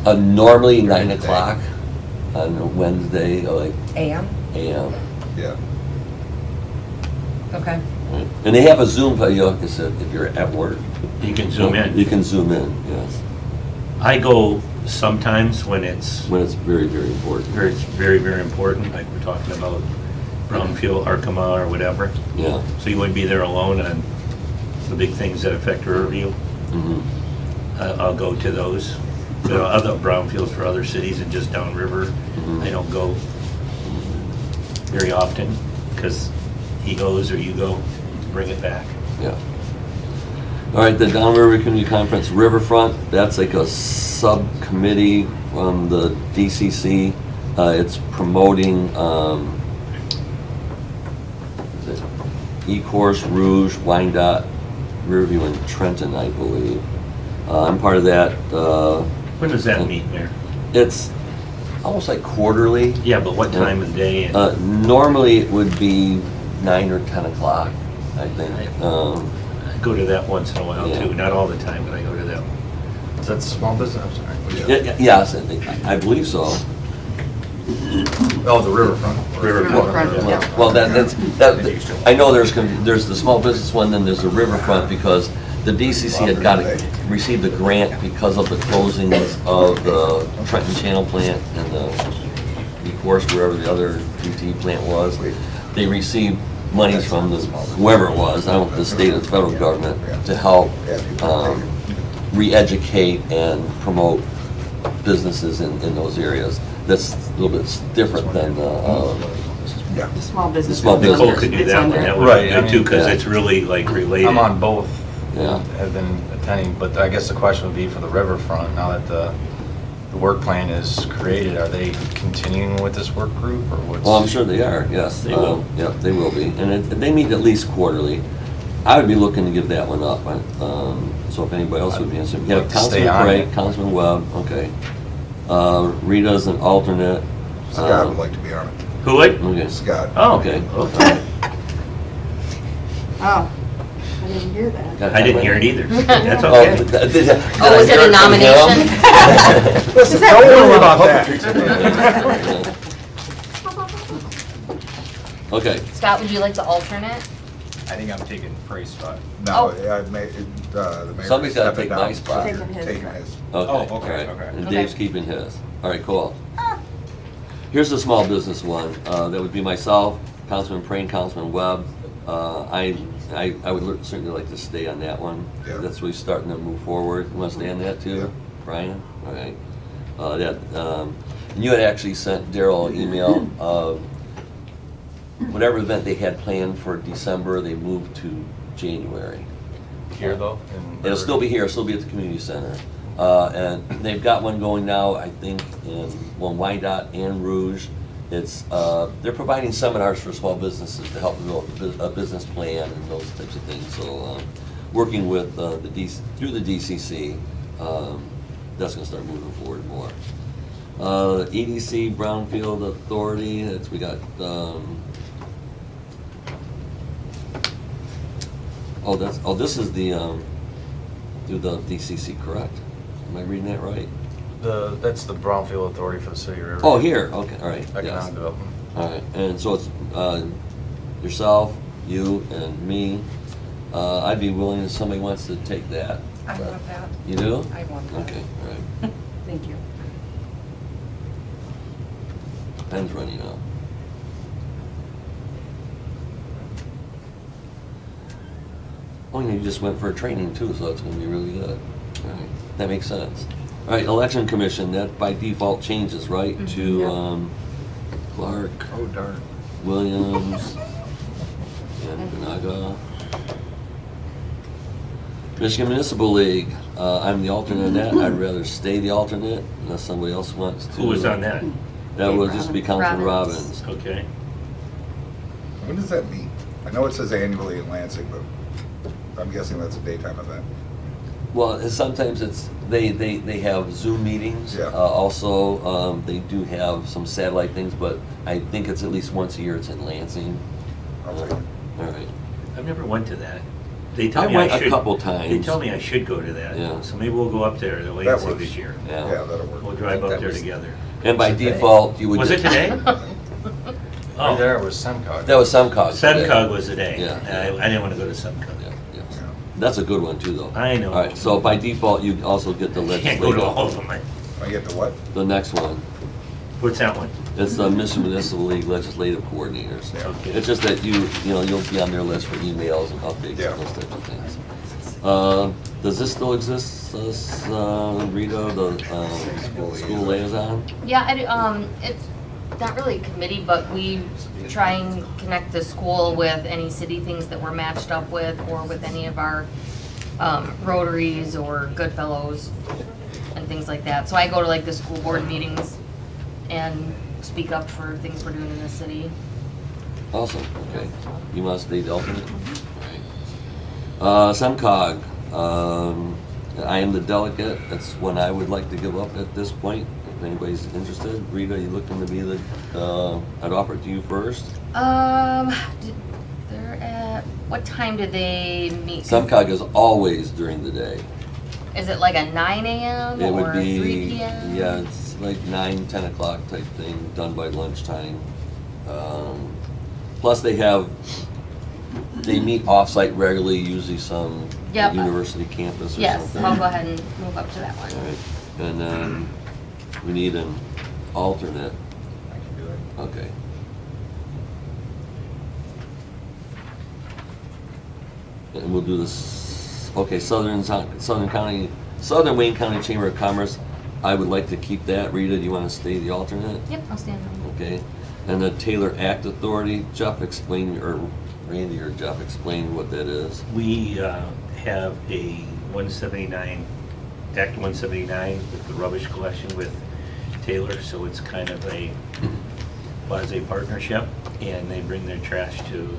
Normally 9 o'clock on a Wednesday, like AM? AM. Yeah. Okay. And they have a Zoom, like I said, if you're at work. you can zoom in. You can zoom in, yes, I go sometimes when it's when it's very, very important. very, very important, like we're talking about Brownfield, Arkema, or whatever. Yeah. So you wouldn't be there alone on the big things that affect Riverview. Mhm. I'll go to those. There are other brownfields for other cities and just downriver. I don't go very often because he goes or you go, bring it back. Yeah. All right, the Downriver Community Conference Riverfront, that's like a subcommittee from the DCC. It's promoting is it E-Course, Rouge, Wyandotte, Riverview, and Trenton, I believe. I'm part of that. When does that meet, Mayor? It's almost like quarterly. Yeah, but what time of the day? And Normally, it would be 9 or 10 o'clock, I think. I go to that once in a while Yeah. too. Not all the time, but I go to that one. Is that small business? I'm sorry. Yes, I believe so. Oh, the riverfront. Riverfront, yeah. Well, that's, I know there's the small business one, then there's the riverfront, because the DCC had received a grant because of the closings of the Trenton Channel plant and the E-Course, wherever the other GT plant was. They received monies from whoever it was, I don't know, the state or the federal government, to help re-educate and promote businesses in those areas. That's a little bit different than Yeah. The small business. The small business. Nicole could do It's that one. under- That would Right, be I good too, mean, because yeah. it's really like related. I'm on both. Yeah. Have been attending, but I guess the question would be for the riverfront, now that the work plan is created, are they continuing with this work group or what's? Well, I'm sure they are, yes. They will. Yeah, they will be. And they meet at least quarterly. I would be looking to give that one up. So if anybody else would be interested. Yeah, Like to stay Councilman on Craig, it. Councilman Webb, okay. Rita's an alternate. Scott would like to be on it. Who would? Okay. Scott. Oh, Okay. okay. Oh, I didn't hear that. I didn't hear it either. That's Oh, okay. Oh, was it a nomination? Listen, don't worry about that. Okay, Scott, would you like to alternate? I think I'm taking Pray's spot. No, Oh. I made, the mayor. Somebody's gotta stepping take my down, spot. Taking his, Taking right. his. okay, Oh, all okay, right. okay. And Okay. Dave's keeping his. All right, cool. Here's the small business one. That would be myself, Councilman Praying, Councilman Webb. I would certainly like to stay on that one. Yeah. That's really starting to move forward. You want to stay on that too, Yeah. Brian? All right. And you had actually sent Daryl an email of whatever event they had planned for December, they moved to January. Here though? in It'll still be here, it'll still be at the community center. And they've got one going now, I think, in Wyandotte and Rouge. It's, they're providing seminars for small businesses to help develop a business plan and those types of things. So, working with through the DCC, that's gonna start moving forward more. EDC Brownfield Authority, we got, this is the, through the DCC, correct? Am I reading that right? That's the Brownfield Authority for the City of Riverview. Oh, here, okay, all right, yes. Economic Development. All right, and so it's yourself, you, and me. I'd be willing if somebody wants to take that. I want that. You do? I want that. Okay, all right. Thank you. Pen's running out. Oh, and you just went for a training too, so that's gonna be really good. All right, that makes sense. All right, Election Commission, that by default changes, right? To Yeah. Clark, Oh, darn. Williams, and Benaga. Michigan Municipal League, I'm the alternate on that. I'd rather stay the alternate unless somebody else wants to. Who was on that? That would just be Councilman Robbins. Robbins. Okay. When does that meet? I know it says annually in Lansing, but I'm guessing that's a daytime event. Well, sometimes they have Zoom meetings. Yeah. Also, they do have some satellite things, but I think it's at least once a year. It's in Lansing. I'll take it. All right. I've never went to that. They tell I me went I a should. couple They times. tell me I should go to that. Yeah. So maybe we'll go up there to That Lansing works. this year. Yeah, Yeah. that'll work. We'll drive up there together. And by default, you would. Was it today? Right Oh, there was SEMCOG. That was SEMCOG. today. SEMCOG was today. Yeah. I didn't want to go to SEMCOG. Yeah, yes. That's a good one too, though. I know. All right. So by default, you also get the I can't go to all of legislative. them. I get the what? The next one. What's that one? It's the Michigan Municipal League Legislative Coordinators. Okay. It's just that you'll be on their list for emails and updates Yeah. and those types of things. Does this still exist, Rita, the school liaison? Yeah, it's not really a committee, but we try and connect the school with any city things that we're matched up with, or with any of our Rotaries or Goodfellows and things like that. So I go to like the school board meetings and speak up for things we're doing in the city. Awesome, okay. You want to stay the alternate? SEMCOG, I am the delegate. That's one I would like to give up at this point. If anybody's interested. Rita, you looking to be the, I'd offer it to you first. They're at, what time do they meet? SEMCOG is always during the day. Is it like a 9 a.m. It or would 3 be, p.m.? yeah, it's like 9, 10 o'clock type thing, done by lunchtime. Plus they meet off-site regularly, usually some Yep. university campus or Yes, something. I'll go ahead and move up to that one. All right. And then we need an alternate. I can do it. Okay. And we'll do this, okay, Southern Wayne County Chamber of Commerce. I would like to keep that. Rita, do you want to stay the alternate? Yep, I'll stand on. Okay. And the Taylor Act Authority, Jeff explain, or Randy or Jeff explain what that is. We have a 179, Act 179 with the rubbish collection with Taylor, so it's kind of a quasi-partnership, and they bring their trash to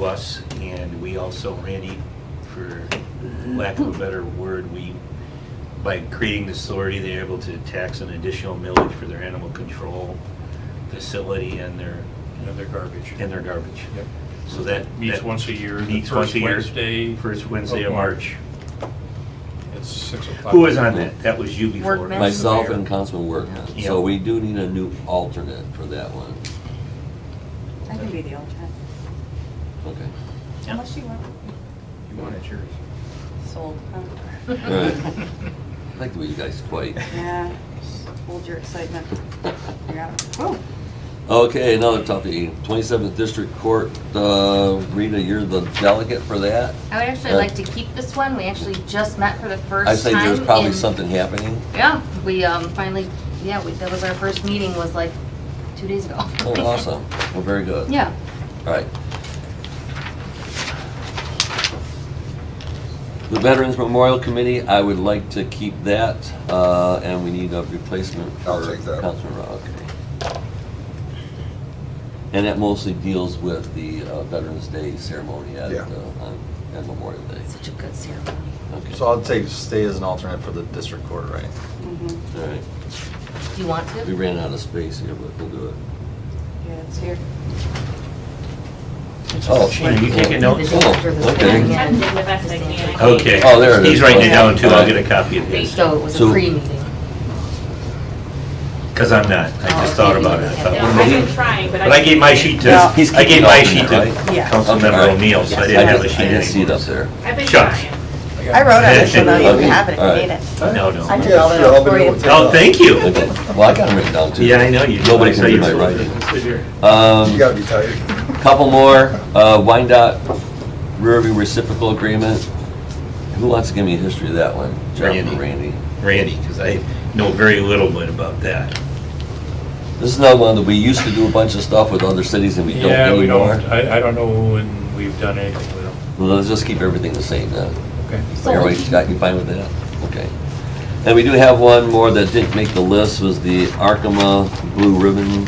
us, and we also, Randy, for lack of a better word, by creating this authority, they're able to tax an additional millage for their animal control facility and their garbage. garbage. Yep. So that Meets once a year, the Meets first once a year. Wednesday First Wednesday of of March. It's 6 o'clock. Who was on that? That was you before. Workman. Myself Mayor. and Councilman Workman. Yeah. So we do need a new alternate for that one. I can be the alternate. Okay. Yeah. Unless you want. You want it, yours. Sold. All right. I like the way you guys fight. Yeah, hold your excitement. You got it. Whoa. Okay, another toughie. 27th District Court, Rita, you're the delegate for that. I would actually like to keep this one. We actually just met for the first I time. say there's probably in- something happening. Yeah, we finally, that was our first meeting, was like 2 days ago. Oh, awesome. Well, very good. Yeah. All right. The Veterans Memorial Committee, I would like to keep that, and we need a replacement for I'll take that. Councilman Rao. Okay. And that mostly deals with the Veterans Day ceremony at Yeah. at Memorial Day. Such a good ceremony. Okay. So I'd say stay as an alternate for the district court, right? Mm-hmm. All right. Do you want We to? ran out of space here, but we'll do it. Yeah, it's here. Oh, Are you taking notes? The day after the okay. meeting. I'm doing the best I can. Okay. Oh, there it He's is. writing it down too. I'll Okay. get a copy of his. So it was a So- pre-meeting. Because I'm not. I just thought about it. I thought, No, well, I've maybe- been trying, but But I gave my sheet No. to, He's I gave keeping my alternate, sheet to right? Yeah. Councilmember Okay. O'Neill, so I I didn't have a didn't sheet see it anymore. up there. I've been Shucks. trying. I wrote it, so now you Okay, can have it if all you right. need it. No, I no. took Yeah, all that sure, out I'll for be you. able to- Oh, thank you. Okay. Well, I got them written down too. Yeah, I know you do. Nobody I saw can read your my photo. writing. Sit here. You gotta be tired. Couple more, Wyandotte Riverview Reciprocal Agreement. Who wants to give me a history of that one? Jeff or Randy. Randy? Randy, because I know very little bit about that. This is another one that we used to do a bunch of stuff with other cities and we don't Yeah, we anymore. don't, I don't know when we've done anything with them. Well, let's just keep everything the same then. Okay. Everybody, Scott, you fine with that? Okay. And we do have one more that didn't make the list, was the Arkema Blue Ribbon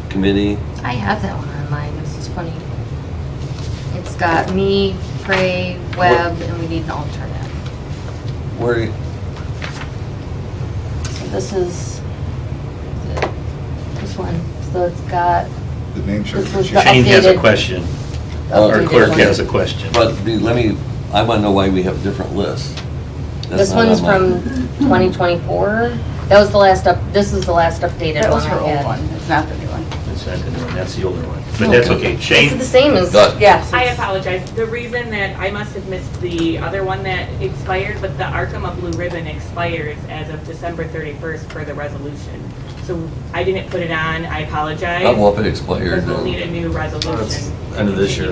Committee. I have that one on mine. This is funny. It's got me, Prey, Webb, and we need an alternate. Where, So this is this one. So it's got, The name This shows was the the sheet. Shane has a updated- question. Oh, Our updated clerk one. has a question. but I want to know why we have different lists. That's This not one's on mine. from 2024. That was the last this is the last updated That was one her I old had. one, it's not the new one. sent a new one, that's the older one. But that's okay. Is it Shane, the same as? Got it. Yes. I apologize. The reason that I must have missed the other one that expired, but the Arkema Blue Ribbon expires as of December 31st for the resolution. So I didn't put it on. I apologize. Oh, well, if it expired, Because we'll then- need a new resolution. end of this year.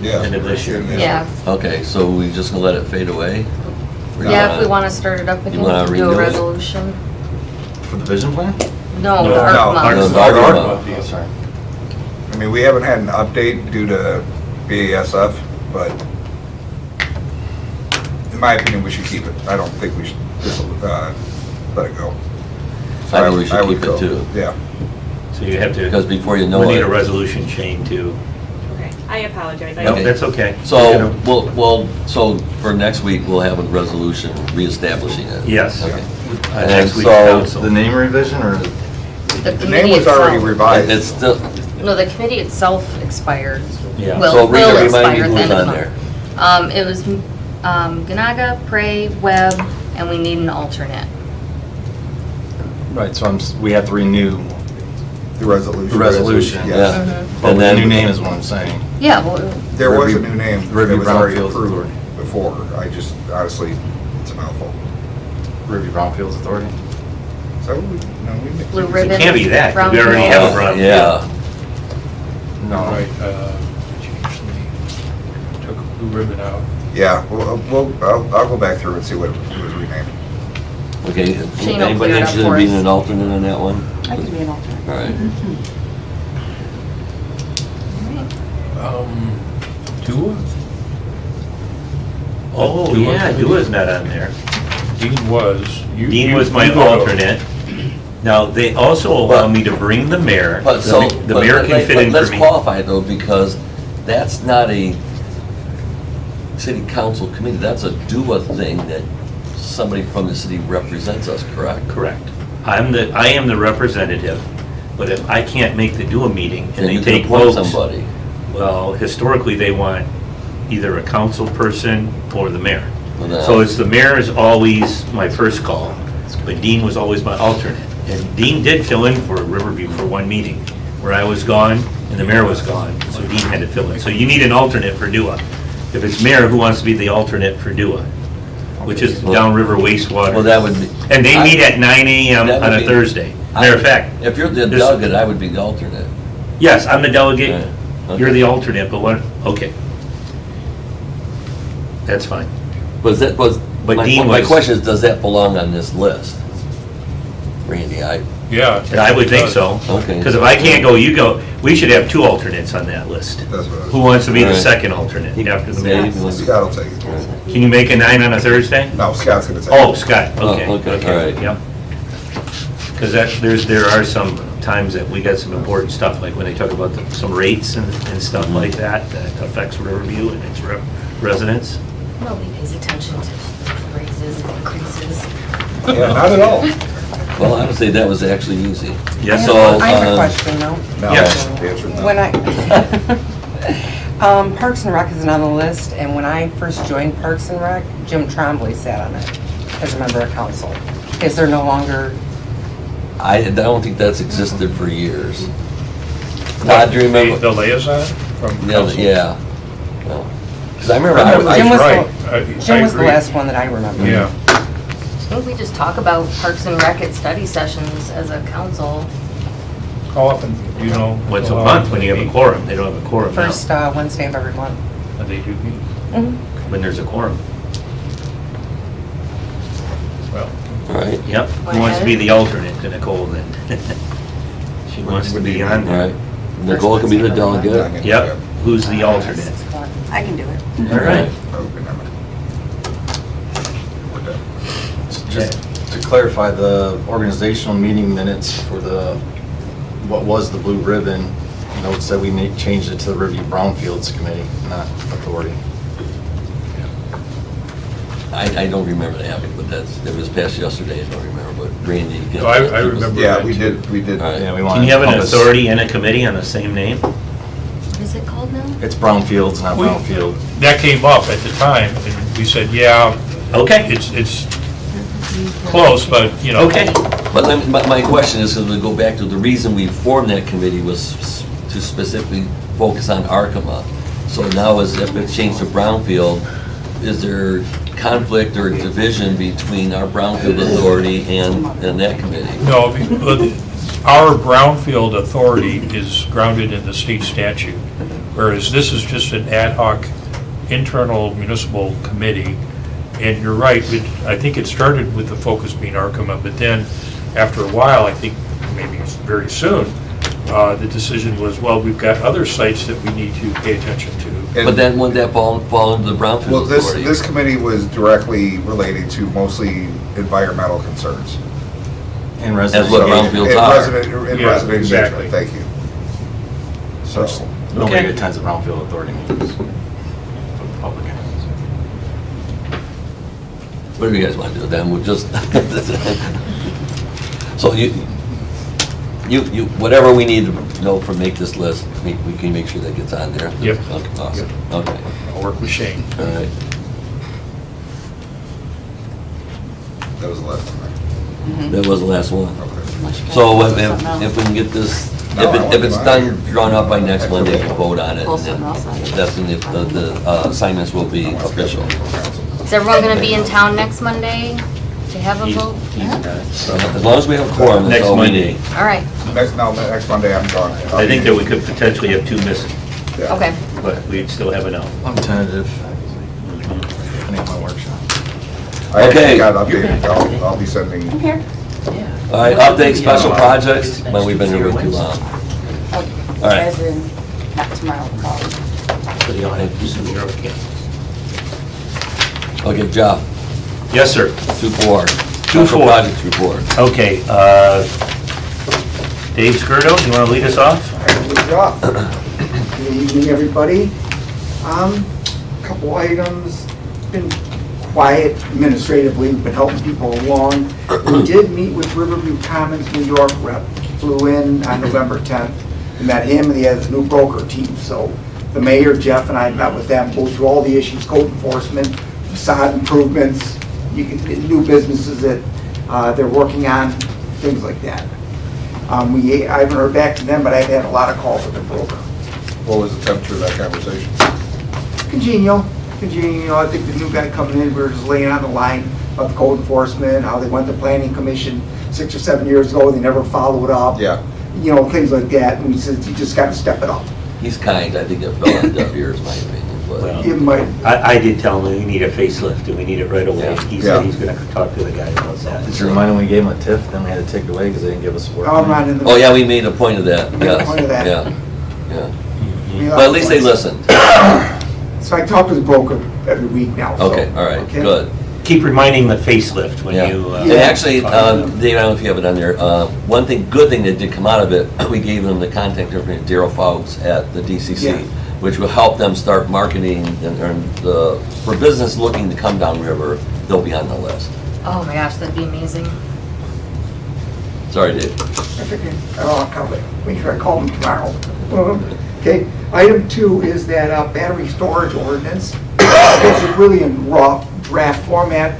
Yeah. End of this year. Yeah. Okay, so we just gonna let it fade away? Or you Yeah, if wanna- we want to start it up again, wanna do a renew it? resolution. For the vision plan? No, No, the no, ARC No, month. the Arkema. Oh, sorry. I mean, we haven't had an update due to BASF, but in my opinion, we should keep it. I don't think we should just let it go. So I think we should would keep it go. too. Yeah. so you have to. Because before you know We need a it. resolution, Shane, too. Okay, I apologize. I No, Okay. that's okay. So, so for next week, we'll have a resolution reestablishing it? Yes. Okay. Next week's so- council. The name revision or? The The committee name was already itself. revised. It's still, No, the committee itself expired. Yeah. Will, so will remind expire me at the who's end of on the there. month. It was Ganaga, Prey, Webb, and we need an alternate. Right, so we have to renew The resolution. the resolution. Yes. Yeah. Mhm. But And the then- new name is what I'm saying. Yeah, well, There was a Riverview- new name that Riverview was already Brownfields approved Authority. before. I just, honestly, it's a mouthful. Riverview Brownfields Authority. So, we Blue It Ribbon. can't be that, 'cause we Brownfield. already have a brownfield. Yeah, No. Right, changed the, took a blue ribbon out. Yeah, I'll go back through and see what it was renamed. okay. Shane will Anybody clear it up interested in for being us. an alternate on that one? I can be an alternate. All right. Dua? Oh, Dua yeah, committee? Dua's not on there. Dean was. You- Dean you- was my you go. alternate. Now, they also allow me to bring the mayor. But so, The but mayor let- can fit but in let's for me. qualify though, because that's not a city council committee, that's a DUA thing that somebody from the city represents us, correct? Correct. I am the representative, but if I can't make the DUA meeting Then and they you can take appoint votes. somebody. Well, historically, they want either a council person or the mayor. Well, then- So it's the mayor is always my first call, but Dean was always my alternate. And Dean did fill in for Riverview for one meeting, where I was gone and the mayor was gone, so Dean had to fill in. So you need an alternate for DUA. If it's mayor, who wants to be the alternate for DUA? Which is downriver wastewater. Well, that would be. And they meet at 9 AM That would on a be- Thursday. Matter of fact, If you're the this- delegate, I would be the alternate. yes, I'm the delegate, Yeah, you're okay. the alternate, but what, okay. That's fine. Was that, was, But my Dean my was- question is, does that belong on this list? Randy, Yeah. I would think so. Okay. Because if I can't go, you go. We should have two alternates on that list. That's what I was. Who wants to be the Right. second alternate after the Yeah, mayor? you can look- Scott will take it. Can you make a 9 on a Thursday? No, Scott's gonna take it. Oh, Scott, okay. Oh, okay, all right. Yep. Because there are some times that we got some important stuff, like when they talk about some rates and stuff Mm-hmm. like that affects Riverview and its residents. Nobody pays attention to raises and increases. Yeah, not at all. Well, I would say that was actually easy. Yes, So, I have a question though. No, Yes. the answer is no. When I, Parks and Rec isn't on the list, and when I first joined Parks and Rec, Jim Trombley sat on it as a member of council. Is there no longer, I don't think that's existed for years. Todd, do you remember? The liaison from Yeah, council? yeah. Because I remember, Jim was right. Jim was the agree. last one that I remember. Yeah. I think we just talk about Parks and Rec at study sessions as a council. How often, you know? once a how month often when you have they a meet? quorum. They don't have a quorum now. First Wednesday of every month. They do meet. When there's a quorum. Well, all right, Yep. Who wants to be the alternate to Nicole then? She wants to be on all there. right. Nicole can be the delegate. Yep. Who's the alternate? 6 o'clock. I can do it. All right. Okay, never mind. We're done. Just to clarify, the organizational meeting minutes for what was the Blue Ribbon, notes that we changed it to the Riverview Brownfields Committee, not Authority. I don't remember that happening, but it was passed yesterday, I don't remember, but Randy. you No, I remember. Yeah, that we too. did. All right. Yeah, we want Can you have an encompass- authority and a committee on the same name? What is it called now? It's Brownfields, not We- Brownfield. That came up at the time, and we said, yeah, Okay. it's close, but, you know. Okay. But my question is, to go back to the reason we formed that committee was to specifically focus on Arkema. So now as if it's changed to Brownfield, is there conflict or division between our Brownfield Authority and that committee? No, but our brownfield authority is grounded in the state statute, whereas this is just an ad hoc internal municipal committee. And you're right, I think it started with the focus being Arkema, but then after a while, I think maybe very soon, the decision was, well, we've got other sites that we need to pay attention to. But then wouldn't that fall into the Brownfield Well, Authority? this committee was directly related to mostly environmental concerns. And As residential. what brownfields are. In Yeah, resident exactly. engagement, thank you. So, Nobody Okay. attends the Brownfield Authority meetings for the public. What do you guys want to do then? We'll just, so you, whatever we need to know for make this list, we can make sure that gets on there. Yep. Okay, awesome, okay, I'll work with Shane. all right. that was the last one, That was the last one. right? Okay. So if we can get this, if it's done, drawn up by next Monday, we'll vote on it. And then that's when the assignments will be official. Is everyone gonna be in town next Monday to have a vote? As long as we have a quorum, that's Next all we Monday. need. All right, Next Monday, I'm gone. I think that we could potentially have 2 missing, Yeah. okay. but we'd still have enough. I'm tentative, depending on my workshop. I Okay. actually got updated, I'll be sending, All right, update special projects, well, we've been here way too long. All right. As in, not tomorrow, probably. So you'll have to do some Euro camp. Okay, Jeff, Yes, sir. 2-4. Special 2-4. projects report. Okay, Dave Skirdo, you want to lead us off? Good evening, everybody. Couple items, been quiet administratively, we've been helping people along. We did meet with Riverview Commons New York rep, flew in on November 10th. We met him and he has a new broker team, so the mayor, Jeff, and I met with them, go through all the issues, code enforcement, facade improvements, new businesses that they're working on, things like that. I haven't heard back from them, but I've had a lot of calls with the broker. what was the temperature of that conversation? Congenial. I think the new guy coming in, we were just laying on the line of code enforcement, how they went to planning commission 6 or 7 years ago, they never followed up. Yeah. You know, things like that, and he says, you just gotta step it up. He's kind, I think it fell on deaf ears, in my opinion, but. Well, You might, I did tell him we need a facelift and we need it right away. Yeah. He Yeah. said he's going to talk to the guy about that. Just a reminder, when we gave them a TIF, then we had to take it away because they didn't give us a work. I'm not in the. Oh, yeah, we made a point of that, Made a yes, point of that. yeah, yeah. you know, But at least they listened. So I talk to the broker every week now. so, Okay, all right, okay? good. Keep reminding the facelift when Yeah. you. And actually, Dave, I don't know if you have it on there, one good thing that did come out of it, we gave them the contact information of Daryl Fouts at the DCC, Yeah. which will help them start marketing, and for business looking to come downriver, they'll be on the list. Oh my gosh, that'd be amazing. Sorry, Dave. That's okay. I'll cover it. Make sure I call them tomorrow. Okay. Item 2 is that battery storage ordinance. It's really in rough draft format.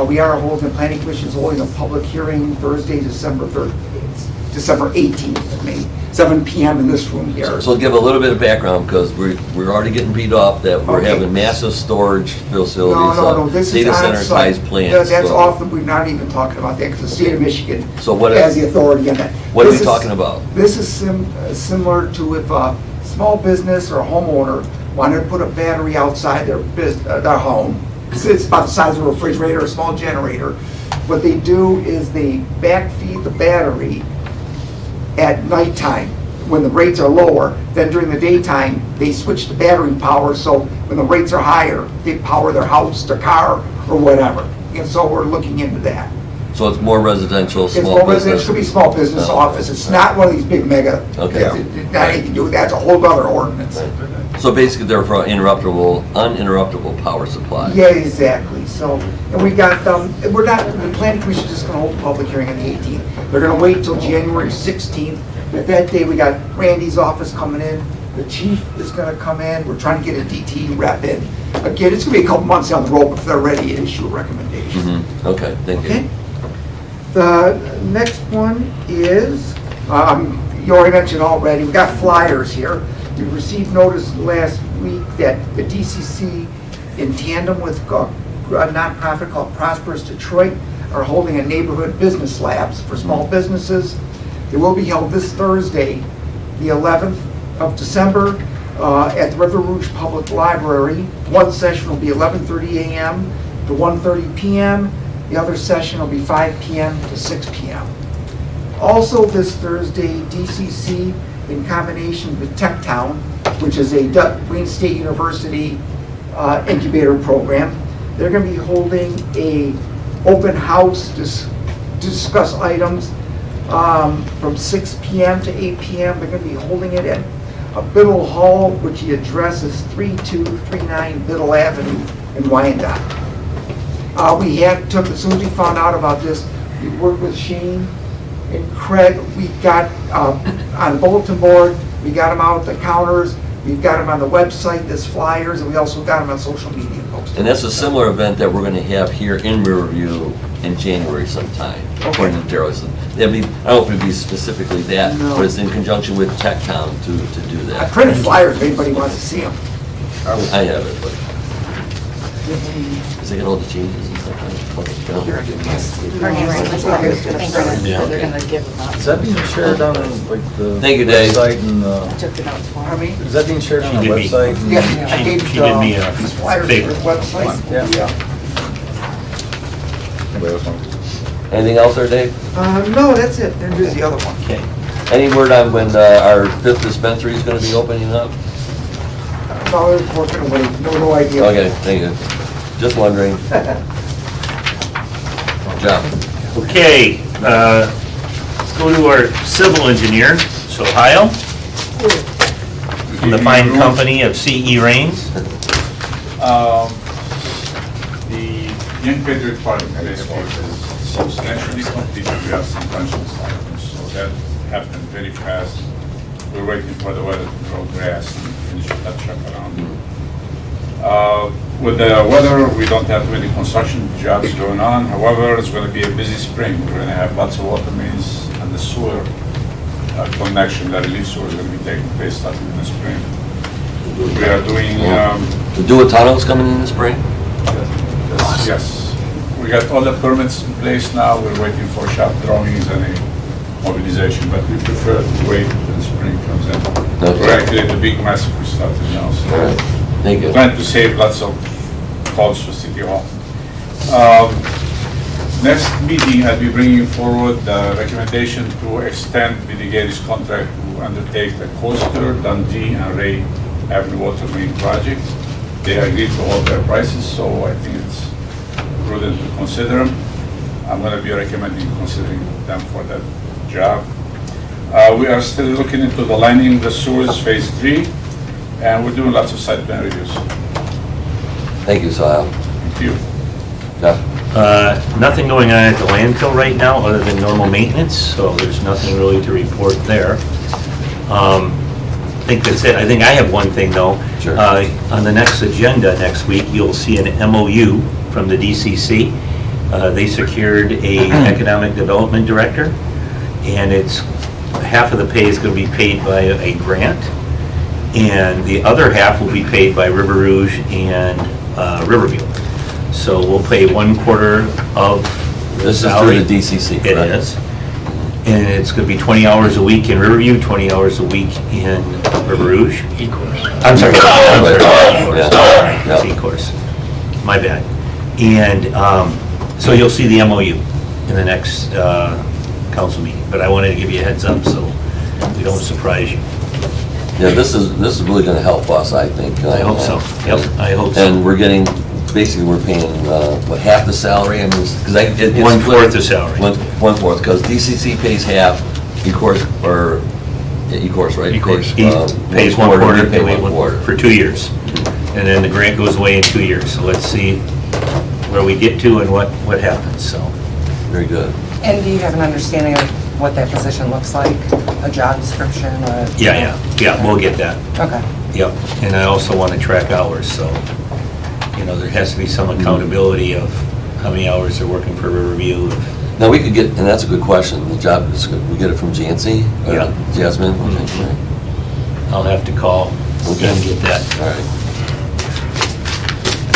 We are holding, the planning commission's holding a public hearing Thursday, December 18th, May, 7 PM in this room here. So give a little bit of background, because we're already getting beat up that we're Okay. having massive storage facilities, No, this is data center on-site. size plants. That's so- off, we're not even talking about that, because the state of Michigan So what has is- the authority on that. What are we This is- talking about? This is similar to if a small business or a homeowner wanted to put a battery outside their home. It's about the size of a refrigerator, a small generator. What they do is they backfeed the battery at nighttime when the rates are lower. Then during the daytime, they switch to battery power, so when the rates are higher, they power their house, their car, or whatever. And so we're looking into that. So it's more residential, It's small more residential, business? it could be small business Oh, office, it's not one of these big mega. Okay. It's not anything to do with that, it's a whole other ordinance. So basically, they're for uninterruptible power supply? Yeah, exactly, so, and we got, we're not, the planning commission is just gonna hold a public hearing on the 18th. They're gonna wait till January 16th, at that day, we got Randy's office coming in, the chief is gonna come in, we're trying to get a DT rep in. again, it's gonna be a couple months down the road before they're ready to issue a recommendation. Okay, thank Okay? you. The next one is, you already mentioned already, we got flyers here. We received notice last week that the DCC, in tandem with a nonprofit called Prosperous Detroit, are holding a neighborhood business labs for small businesses. They will be held this Thursday, the 11th of December, at the River Rouge Public Library. One session will be 11:30 a.m. to 1:30 p.m. The other session will be 5 p.m. to 6 p.m. Also this Thursday, DCC, in combination with TechTown, which is a Wayne State University incubator program, they're going to be holding a open house to discuss items from 6 p.m. to 8 p.m. They're going to be holding it at Biddle Hall, which the address is 3239 Biddle Avenue in Wyandotte. As soon as we found out about this, we worked with Shane and Craig. We got on the bulletin board, we got them out at the counters, we've got them on the website, there's flyers, and we also got them on social media posts. And that's a similar event that we're going to have here in Riverview in January sometime, according to Daryl. So I don't know if it would be specifically that, No. but it's in conjunction with TechTown to do I that. printed flyers if anybody wants to see them. I have it, but. Is it got all the changes and stuff? Okay, go. They're gonna give them out. Is that being shared on like the Thank you, Dave. website and I took the notes for I mean, is that being shared on the She did me. website? and- yeah, I gave She did me a these flyers to favor. the website. Yeah. Anybody else want? Anything else there, Dave? No, that's it. Then there's the other one. Okay. Any word on when our 5th dispensary is going to be opening up? No, they're working away. No idea. Okay, thank you. Just wondering. John? Okay, let's go to our civil engineer, so Ohio, from the fine company of C.E. Rains. The Young Patriot Park baseball is substantially completed. We have some conscious items, so that happened very fast. We're waiting for the weather to grow grass and finish that check around. With the weather, we don't have many construction jobs going on. However, it's going to be a busy spring. We're going to have lots of water mains and the sewer connection, the relief sewer is going to be taking place starting in the spring. We are doing, The Dewey Tunnel's coming in the spring? yes, we got all the permits in place now. We're waiting for shop drawings and a mobilization, but we prefer to wait until the spring comes in. Okay. We're actually the big massacre started now, All so right. Thank you. trying to save lots of calls for City Hall. Next meeting, I'll be bringing forward the recommendation to extend Billy Gates' contract to undertake the Coaster, Dundee, and Ray Avenue Water Main project. They agreed to hold their prices, so I think it's prudent to consider them. I'm going to be recommending considering them for that job. We are still looking into the lining the sewers phase 3, and we're doing lots of site plan reviews. Thank you, Sal. Thank you. Jeff? Nothing going on at the landfill right now, other than normal maintenance, so there's nothing really to report there. I think that's it. I think I have one thing, though. Sure. On the next agenda next week, you'll see an MOU from the DCC. They secured a economic development director, and it's, half of the pay is going to be paid by a grant, and the other half will be paid by River Rouge and Riverview. So we'll pay 1/4 of the This is salary. through the DCC, It correct? is. And it's going to be 20 hours a week in Riverview, 20 hours a week in River Rouge. E-course. I'm sorry. Yeah. C-course. My bad. And so you'll see the MOU in the next council meeting. But I wanted to give you a heads up so we don't surprise you. Yeah, this is really going to help us, I think. I hope so. Yep, I hope so. And we're getting, basically, we're paying, what, half the salary? I mean, because it's... 1/4 the salary. 1/4, because DCC pays half, E-course, or, yeah, E-course, right? E-course Pays pays 1/4, we pay and we 1/4. for 2 years. And then the grant goes away in 2 years. So let's see where we get to and what happens, so. Very good. And do you have an understanding of what that position looks like? A job description? Yeah, we'll get that. Okay. Yep, and I also want to track hours, so you know, there has to be some accountability of how many hours they're working for Riverview. Now, we could get, and that's a good question, the job, we get it from Jancy? or Yeah. Jasmine? Okay. I'll have to call and get that. All right.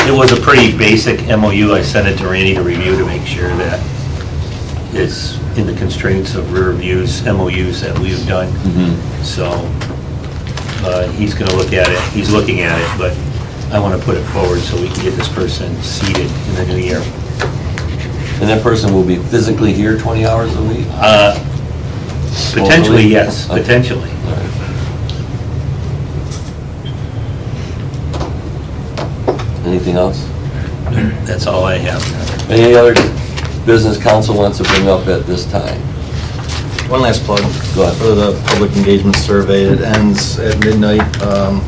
It was a pretty basic MOU. I sent it to Randy to review to make sure that it's in the constraints of Riverview's MOUs that we've done. So he's going to look at it. He's looking at it, but I want to put it forward so we can get this person seated in the new year. And that person will be physically here 20 hours a week? Potentially, yes, Okay. potentially. All right. Anything else? That's all I have. Any other business council wants to bring up at this time? One last plug. Go ahead. For the public engagement survey. It ends at midnight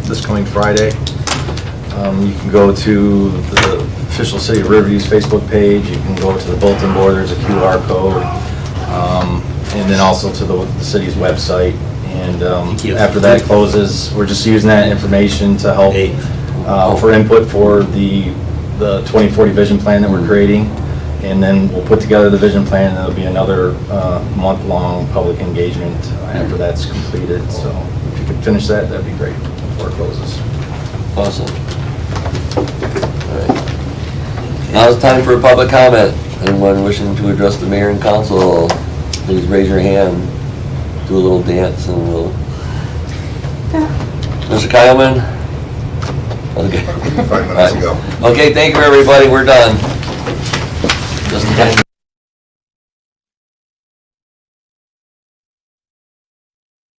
this coming Friday. You can go to the official City of Riverview's Facebook page. You can go to the bulletin board. There's a QR code. And then also to the city's website. And after that closes, we're just using that information to help for input for the 2040 vision plan that we're creating. And then we'll put together the vision plan, and there'll be another month-long public engagement after that's completed. So if you could finish that, that'd be great before it closes. Awesome. All right. Now it's time for a public comment. Anyone wishing to address the mayor and council, please raise your hand, do a little dance, and we'll... Mr. Kyleman? Okay. 5 minutes ago. Okay, thank you, everybody. We're done. Just